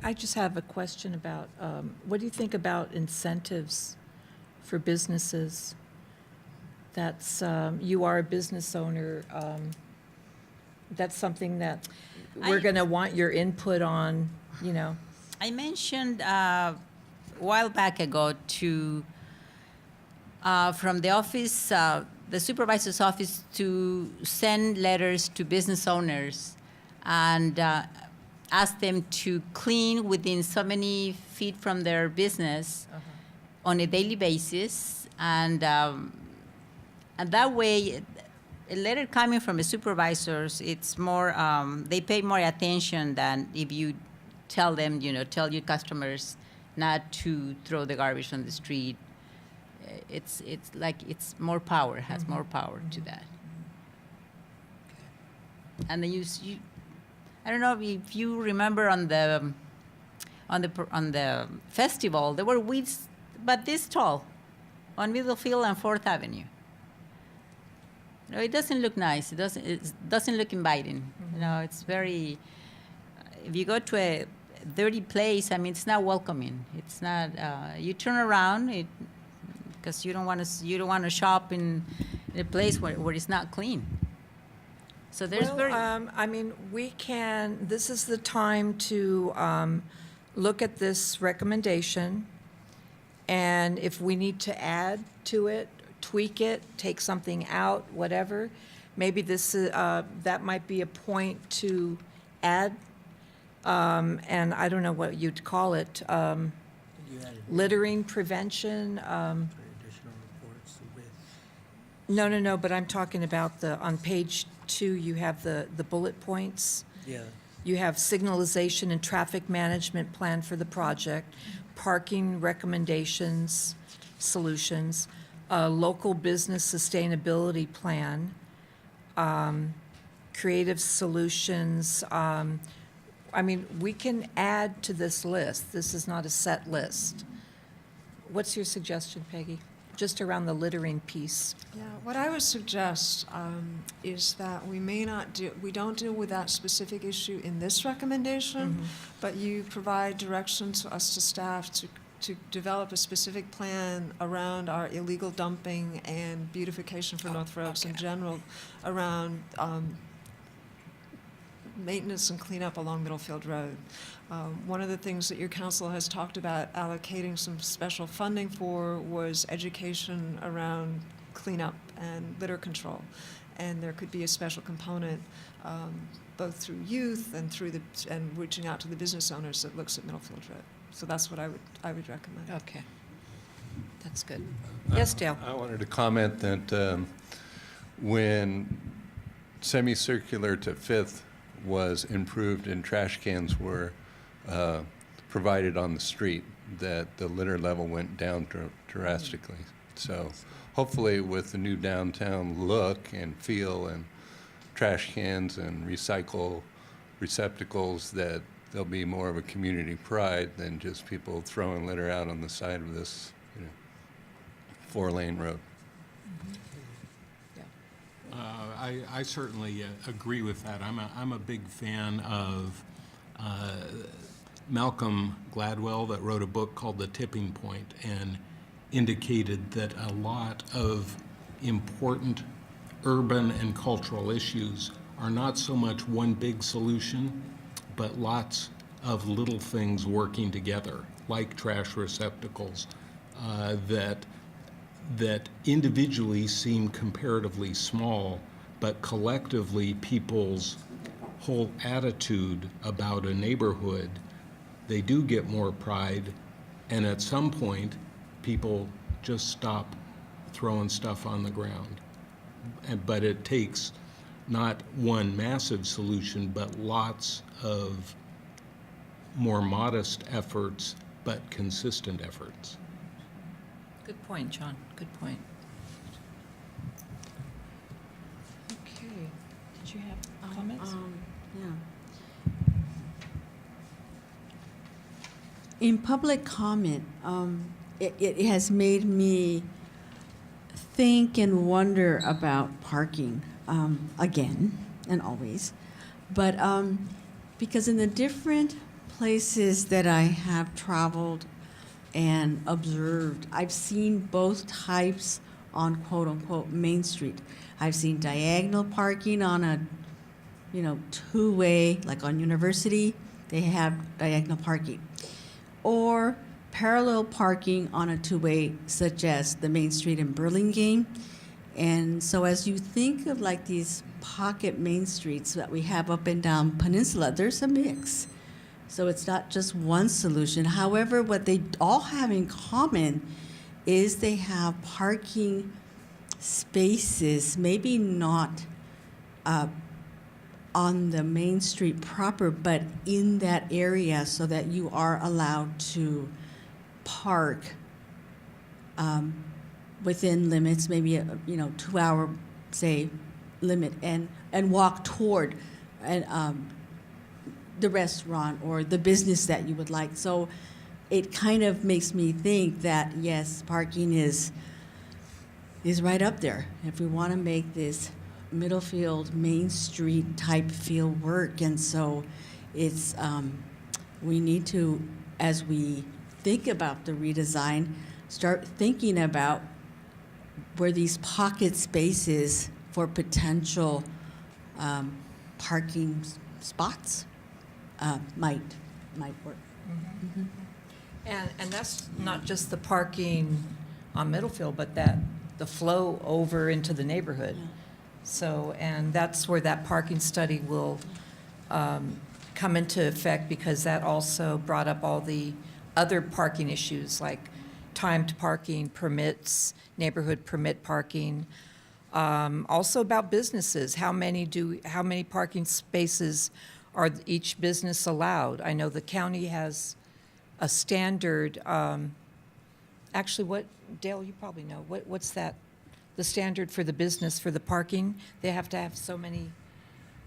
I just have a question about, what do you think about incentives for businesses? That's, you are a business owner, that's something that we're I- going to want your input on, you know? I mentioned a while back ago to from the office, the supervisor's office, to send letters to business owners and ask them to clean within so many feet from their business on a daily basis, and that way, a letter coming from the supervisors, it's more, they pay more attention than if you tell them, tell your customers not to throw the garbage on the street. It's like it's more power, has more power to that. And then you, I don't know if you remember on the festival, there were weeds, but this tall, on Middlefield and 4th Avenue. No, it doesn't look nice. It doesn't look inviting. It's very. If you go to a dirty place, I mean, it's not welcoming. It's not. You turn around because you don't want to shop in a place where it's not clean. So there's I mean, this is the time to look at this recommendation, and if we need to add to it, tweak it, take something out, whatever, maybe that might be a point to add, and I don't know what you'd call it, littering prevention. No, but I'm talking about on page 2, you have the bullet points. Yeah. You have signalization and traffic management plan for the project, parking recommendations, solutions, local business sustainability plan, creative solutions. I mean, we can add to this list. This is not a set list. What's your suggestion, Peggy? Just around the littering piece. Yeah, what I would suggest is that we don't deal with that specific issue in this recommendation, but you provide direction to us, to staff, to develop a specific plan around our illegal dumping and beautification for North Roads in general, around maintenance and cleanup along Middlefield Road. One of the things that your council has talked about allocating some special funding for was education around cleanup and litter control. And there could be a special component both through youth and and reaching out to the business owners that looks at Middlefield Road. So that's what I would recommend. Okay. That's good. Yes, Dale? I wanted to comment that when semicircular to 5th was improved and trash cans were provided on the street, that the litter level went down drastically. So hopefully with the new downtown look and feel and trash cans and recycle receptacles, that there'll be more of a community pride than just people throwing litter out on the side of this 4-lane road. I certainly agree with that. I'm a big fan of Malcolm Gladwell, that wrote a book called The Tipping Point, and indicated that a lot of important urban and cultural issues are not so much one big solution, but lots of little things working together, like trash receptacles, that individually seem comparatively small, but collectively people's whole attitude about a neighborhood, they do get more pride, and at some point, people just stop throwing stuff on the ground. But it takes not one massive solution, but lots of more modest efforts, but consistent efforts. Good point, John, good point. Okay, did you have comments? Yeah. In public comment, it has made me think and wonder about parking again and always. But because in the different places that I have traveled and observed, I've seen both types on quote unquote Main Street. I've seen diagonal parking on a, two-way, like on University, they have diagonal parking. Or parallel parking on a two-way, such as the Main Street in Burlingame. And so as you think of like these pocket main streets that we have up and down Peninsula, there's a mix. So it's not just one solution. However, what they all have in common is they have parking spaces, maybe not on the main street proper, but in that area so that you are allowed to park within limits, maybe a 2-hour, say, limit, and walk toward the restaurant or the business that you would like. So it kind of makes me think that yes, parking is right up there. If we want to make this Middlefield Main Street type feel work, and so it's we need to, as we think about the redesign, start thinking about where these pocket spaces for potential parking spots might work. Mm-hmm. And that's not just the parking on Middlefield, but the flow over into the neighborhood. Yeah. So, and that's where that parking study will come into effect, because that also brought up all the other parking issues like timed parking, permits, neighborhood permit parking. Also about businesses, how many parking spaces are each business allowed? I know the county has a standard, actually what, Dale, you probably know, what's that? The standard for the business for the parking? They have to have so many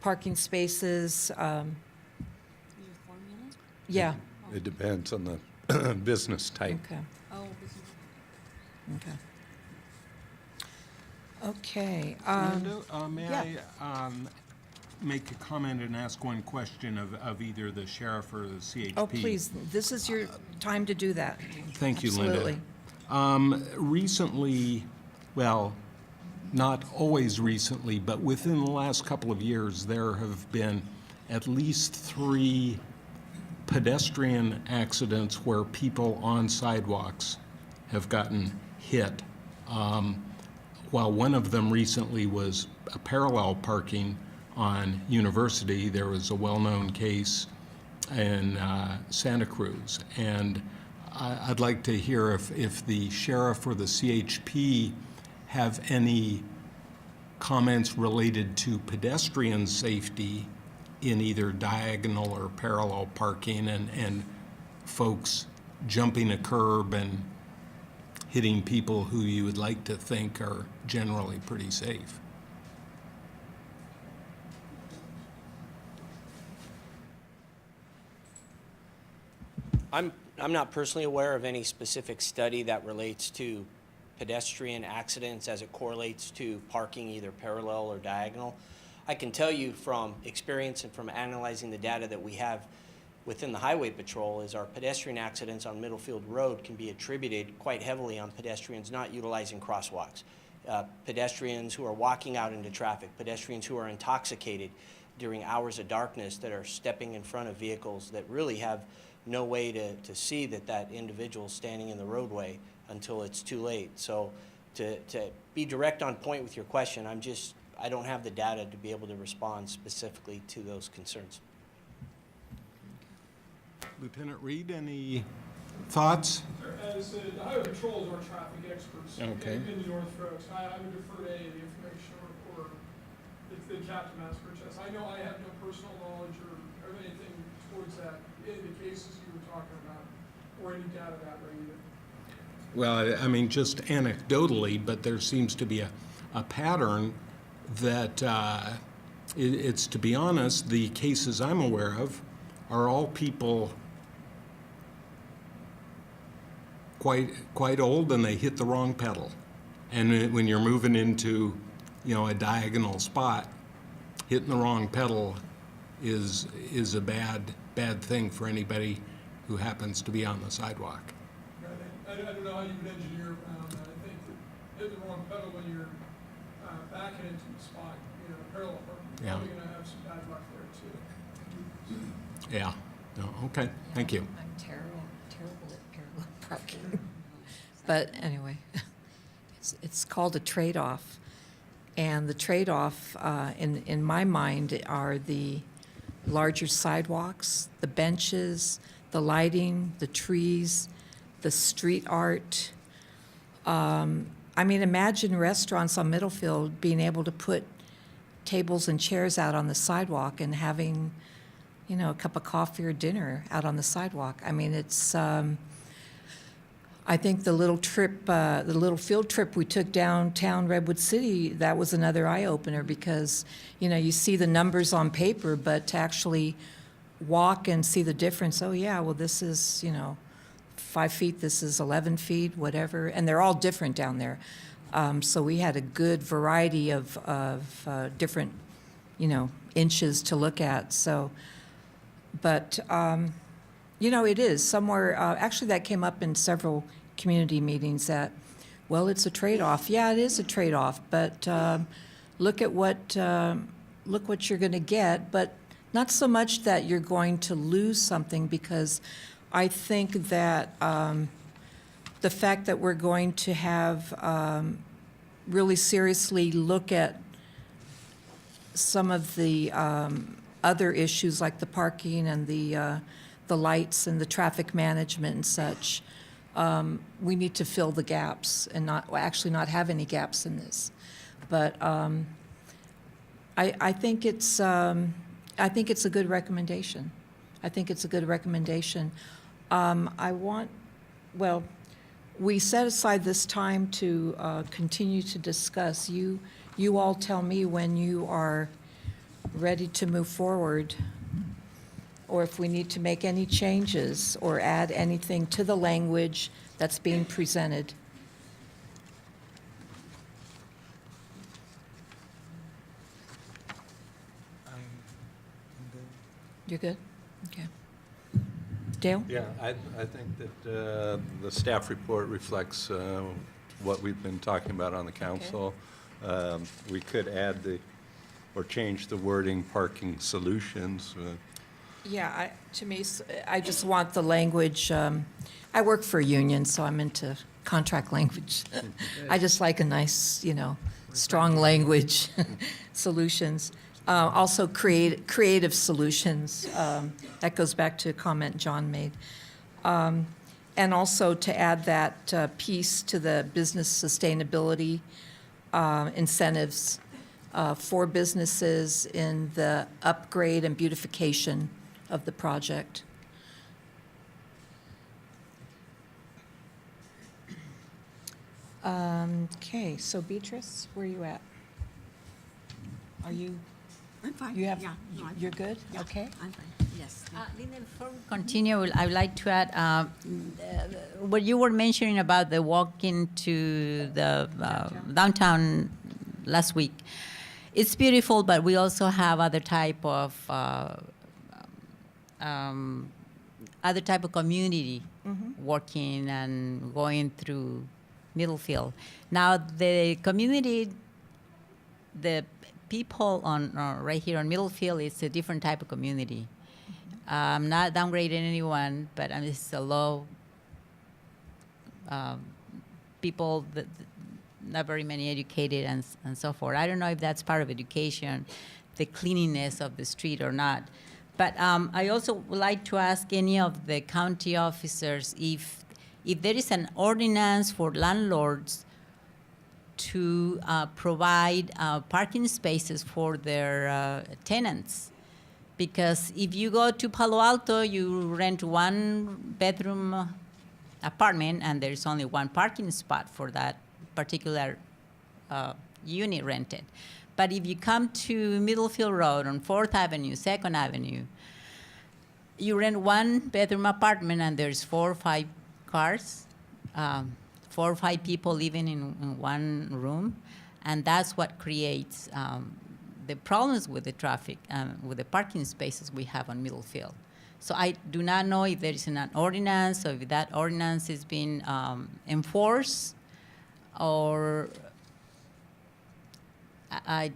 parking spaces. Yeah. It depends on the business type. Okay. Okay. Linda, may yeah. I make a comment and ask one question of either the sheriff or the CHP? Oh, please, this is your time to do that. Thank you, Linda. Absolutely. Recently, well, not always recently, but within the last couple of years, there have been at least 3 pedestrian accidents where people on sidewalks have gotten hit. While one of them recently was a parallel parking on University, there was a well-known case in Santa Cruz. And I'd like to hear if the sheriff or the CHP have any comments related to pedestrian safety in either diagonal or parallel parking and folks jumping a curb and hitting people who you would like to think are generally pretty safe. I'm not personally aware of any specific study that relates to pedestrian accidents as it correlates to parking either parallel or diagonal. I can tell you from experience and from analyzing the data that we have within the Highway Patrol is our pedestrian accidents on Middlefield Road can be attributed quite heavily on pedestrians not utilizing crosswalks, pedestrians who are walking out into traffic, pedestrians who are intoxicated during hours of darkness that are stepping in front of vehicles that really have no way to see that individual is standing in the roadway until it's too late. So to be direct on point with your question, I don't have the data to be able to respond specifically to those concerns. Lieutenant Reed, any thoughts? As the Highway Patrol is our traffic experts Okay. in the North Forks, I would defer to any of the information or the captain asked for chess. I know I have no personal knowledge or anything towards that the cases you were talking about, or any data that way either? Well, I mean, just anecdotally, but there seems to be a pattern that it's, to be honest, the cases I'm aware of are all people quite old and they hit the wrong pedal. And when you're moving into, a diagonal spot, hitting the wrong pedal is a bad thing for anybody who happens to be on the sidewalk. I don't know how you would engineer around that. I think that hit the wrong pedal when you're backing into the spot, parallel parking, Yeah. probably gonna have some bad luck there too. Yeah. No, okay. Thank you. I'm terrible at parallel parking. But anyway, it's called a trade-off. And the trade-off, in my mind, are the larger sidewalks, the benches, the lighting, the trees, the street art. I mean, imagine restaurants on Middlefield being able to put tables and chairs out on the sidewalk and having, a cup of coffee or dinner out on the sidewalk. I mean, it's, I think the little field trip we took downtown Redwood City, that was another eye-opener because, you see the numbers on paper, but to actually walk and see the difference, oh yeah, well this is, 5 feet, this is 11 feet, whatever, and they're all different down there. So we had a good variety of different, inches to look at, so, but, it is somewhere, actually that came up in several community meetings that, well, it's a trade-off. Yeah, it is a trade-off, but look what you're going to get, but not so much that you're going to lose something, because I think that the fact that we're going to have really seriously look at some of the other issues like the parking and the lights and the traffic management and such, we need to fill the gaps and not have any gaps in this. But I think it's a good recommendation. I think it's a good recommendation. We set aside this time to continue to discuss. You all tell me when you are ready to move forward, or if we need to make any changes or add anything to the language that's being presented. You're good? Okay. Dale? Yeah, I think that the staff report reflects what we've been talking about on the council. We could add or change the wording, parking solutions. Yeah, I just want the language, I work for a union, so I'm into contract language. I just like a nice, strong language, solutions. Also creative solutions. That goes back to a comment John made. And also to add that piece to the business sustainability incentives for businesses in the upgrade and beautification of the project. Okay, so Beatrice, where are you at? Are you? I'm fine. You have, Yeah, no, I'm you're fine. good? Yeah, Okay. I'm fine, yes. Linda, before we continue, I would like to add, what you were mentioning about the walking to the downtown last week. It's beautiful, but we also have other type of community working and going through Middlefield. Now, the community, the people on right here on Middlefield, it's a different type of community. I'm not downgrading anyone, but it's a low people that not very many educated and so forth. I don't know if that's part of education, the cleanliness of the street or not. But I also would like to ask any of the county officers if there is an ordinance for landlords to provide parking spaces for their tenants. Because if you go to Palo Alto, you rent one bedroom apartment and there's only one parking spot for that particular unit rented. But if you come to Middlefield Road on 4th Avenue, 2nd Avenue, you rent one bedroom apartment and there's 4 or 5 cars, 4 or 5 people living in one room, and that's what creates the problems with the traffic, with the parking spaces we have on Middlefield. So I do not know if there is an ordinance or if that ordinance is being enforced, or I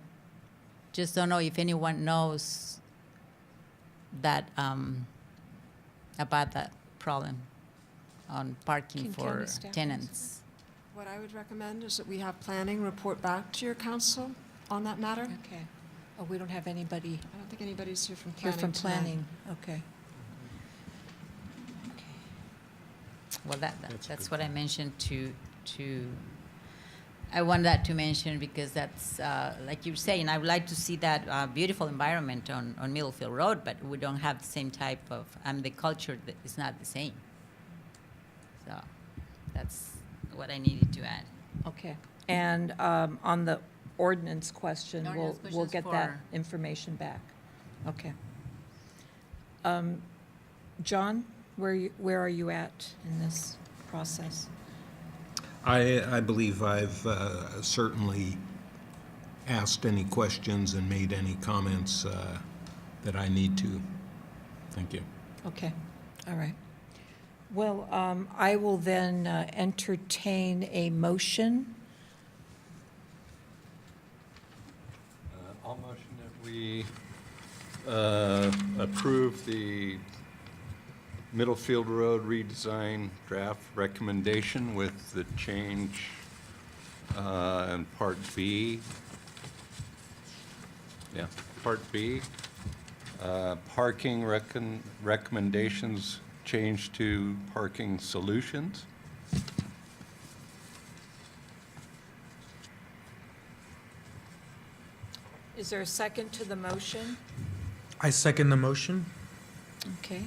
just don't know if anyone knows that about that problem on parking Can for county staff tenants. What I would recommend is that we have planning report back to your council on that matter. Okay. Oh, we don't have anybody I don't think anybody's here from here planning from tonight. planning. Okay. Well, that's what I mentioned to I want that to mention because that's, like you're saying, I would like to see that beautiful environment on Middlefield Road, but we don't have the same type of, the culture that is not the same. So that's what I needed to add. Okay. And on the ordinance question, The we'll ordinance question's get that for- information back. Okay. John, where are you at in this process? I believe I've certainly asked any questions and made any comments that I need to. Thank you. Okay, all right. Well, I will then entertain a motion. I'll motion that we approve the Middlefield Road redesign draft recommendation with the change in Part B. Yeah, Part B. Parking recommendations changed to parking solutions. Is there a second to the motion? I second the motion. Okay.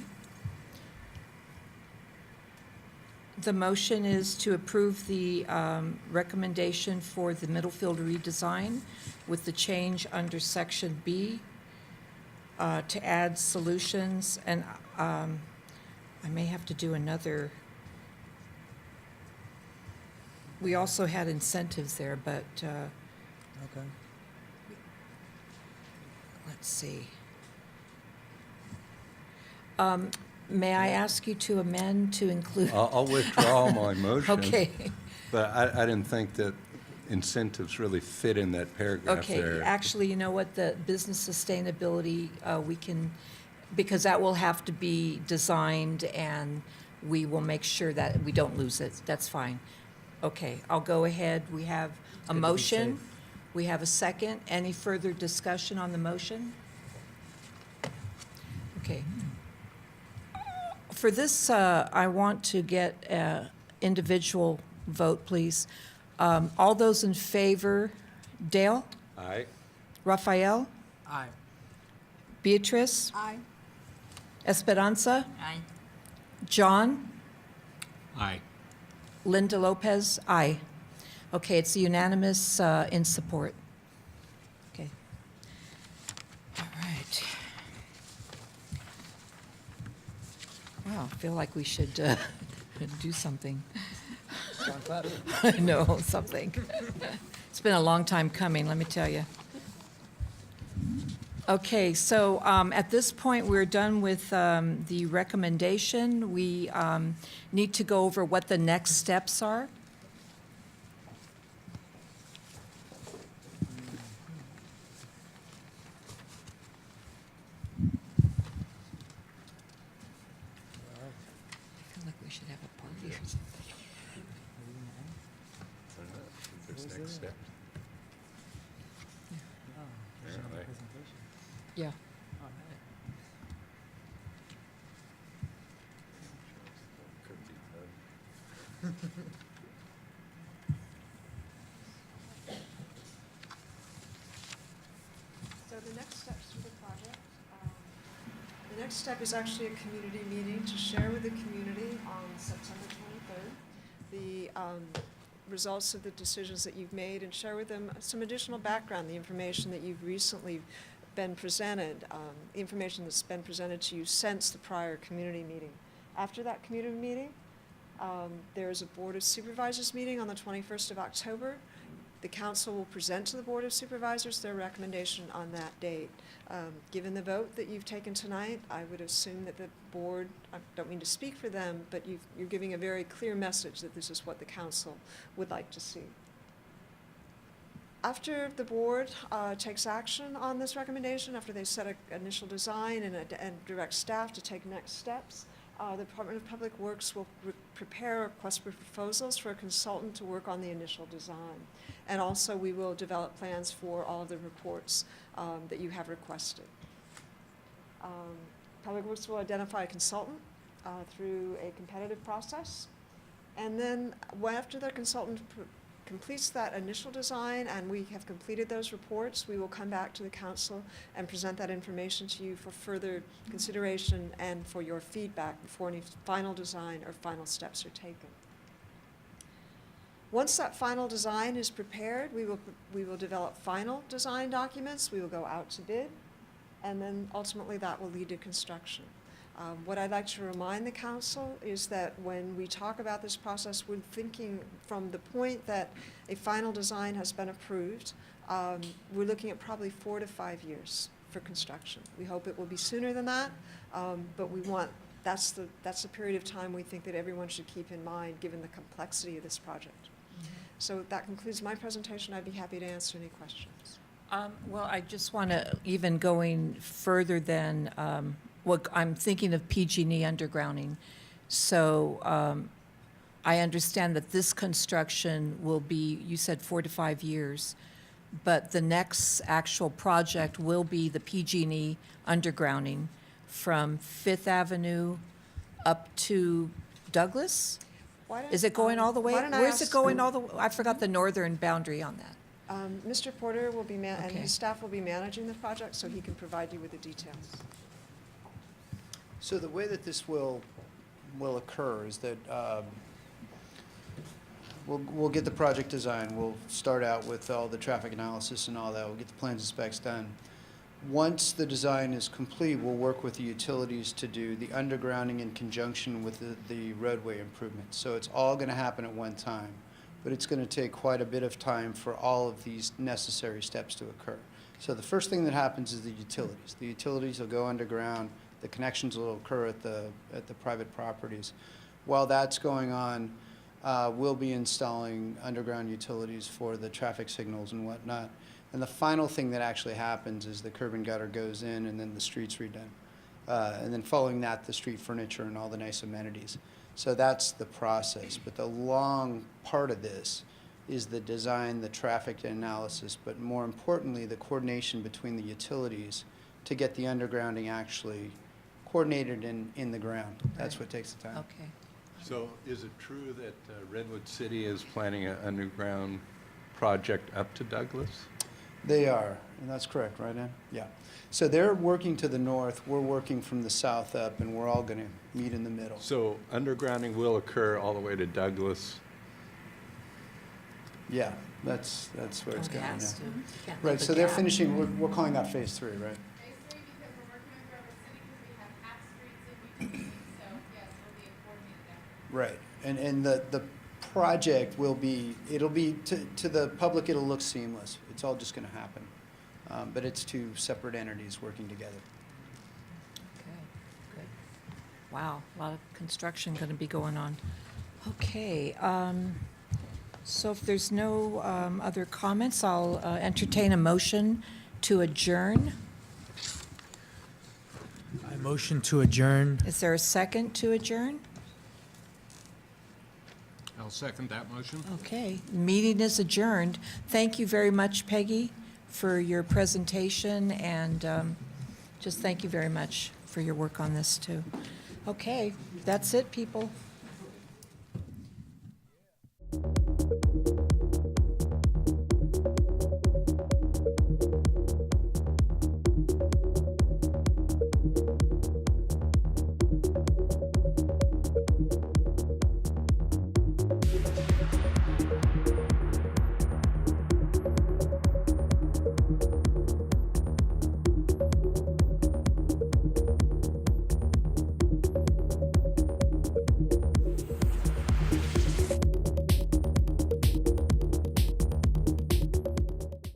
The motion is to approve the recommendation for the Middlefield redesign with the change under Section B to add solutions, and I may have to do another. We also had incentives there, but Okay. let's see. May I ask you to amend to include? I'll withdraw my motion. Okay. But I didn't think that incentives really fit in that paragraph Okay, there. actually, you know what, the business sustainability, we can, because that will have to be designed, and we will make sure that we don't lose it. That's fine. Okay, I'll go ahead. We have a good to be motion. safe. We have a second. Any further discussion on the motion? Okay. For this, I want to get an individual vote, please. All those in favor, Dale? Aye. Rafael? Aye. Beatrice? Aye. Esperanza? Aye. John? Aye. Linda Lopez? Aye. Okay, it's unanimous in support. Okay. All right. Wow, I feel like we should do something. I know, something. It's been a long time coming, let me tell you. Okay, so at this point, we're done with the recommendation. We need to go over what the next steps are. I feel like we should have a party or something. This next step. Apparently. Yeah. So the next steps for the project, next step is actually a community meeting to share with the community on September 23rd the results of the decisions that you've made and share with them some additional background, the information that you've recently been presented, information that's been presented to you since the prior community meeting. After that community meeting, there is a Board of Supervisors meeting on the 21st of October. The council will present to the Board of Supervisors their recommendation on that date. Given the vote that you've taken tonight, I would assume that the board, I don't mean to speak for them, but you're giving a very clear message that this is what the council would like to see. After the board takes action on this recommendation, after they set an initial design and direct staff to take next steps, the Department of Public Works will prepare a request for proposals for a consultant to work on the initial design. And also we will develop plans for all of the reports that you have requested. Public Works will identify a consultant through a competitive process. And then after the consultant completes that initial design and we have completed those reports, we will come back to the council and present that information to you for further consideration and for your feedback before any final design or final steps are taken. Once that final design is prepared, we will develop final design documents, we will go out to bid, and then ultimately that will lead to construction. What I'd like to remind the council is that when we talk about this process, we're thinking from the point that a final design has been approved, we're looking at probably 4 to 5 years for construction. We hope it will be sooner than that, but that's the period of time we think that everyone should keep in mind given the complexity of this project. Mm-hmm. So that concludes my presentation. I'd be happy to answer any questions. Well, I just want to, even going further than, I'm thinking of PG&E undergrounding. So I understand that this construction will be, you said 4 to 5 years, but the next actual project will be the PG&E undergrounding from Fifth Avenue up to Douglas? Is it going all the way? Where's it going all the way? I forgot the northern boundary on that. Mr. Porter will be, and Okay. his staff will be managing the project, so he can provide you with the details. So the way that this will occur is that we'll get the project design. We'll start out with all the traffic analysis and all that. We'll get the plans and specs done. Once the design is complete, we'll work with the utilities to do the undergrounding in conjunction with the roadway improvements. So it's all going to happen at one time, but it's going to take quite a bit of time for all of these necessary steps to occur. So the first thing that happens is the utilities. The utilities will go underground. The connections will occur at the private properties. While that's going on, we'll be installing underground utilities for the traffic signals and whatnot. And the final thing that actually happens is the curb and gutter goes in and then the street's redone. And then following that, the street furniture and all the nice amenities. So that's the process. But the long part of this is the design, the traffic analysis, but more importantly, the coordination between the utilities to get the undergrounding actually coordinated in the ground. That's what takes the time. Okay. So is it true that Redwood City is planning an underground project up to Douglas? They are, and that's correct, right, Ann? Yeah. So they're working to the north, we're working from the south up, and we're all going to meet in the middle. So undergrounding will occur all the way to Douglas? Yeah, that's where it's going, Has yeah. to. Can't Right, leave a so they're gap. finishing, we're calling that phase 3, right? Right, and the project will be, it'll be, to the public, it'll look seamless. It's all just going to happen. But it's two separate entities working together. Okay, good. Wow, a lot of construction going to be going on. Okay, so if there's no other comments, I'll entertain a motion to adjourn. I motion to adjourn. Is there a second to adjourn? I'll second that motion. Okay, meeting is adjourned. Thank you very much, Peggy, for your presentation, and just thank you very much for your work on this, too. Okay, that's it, people.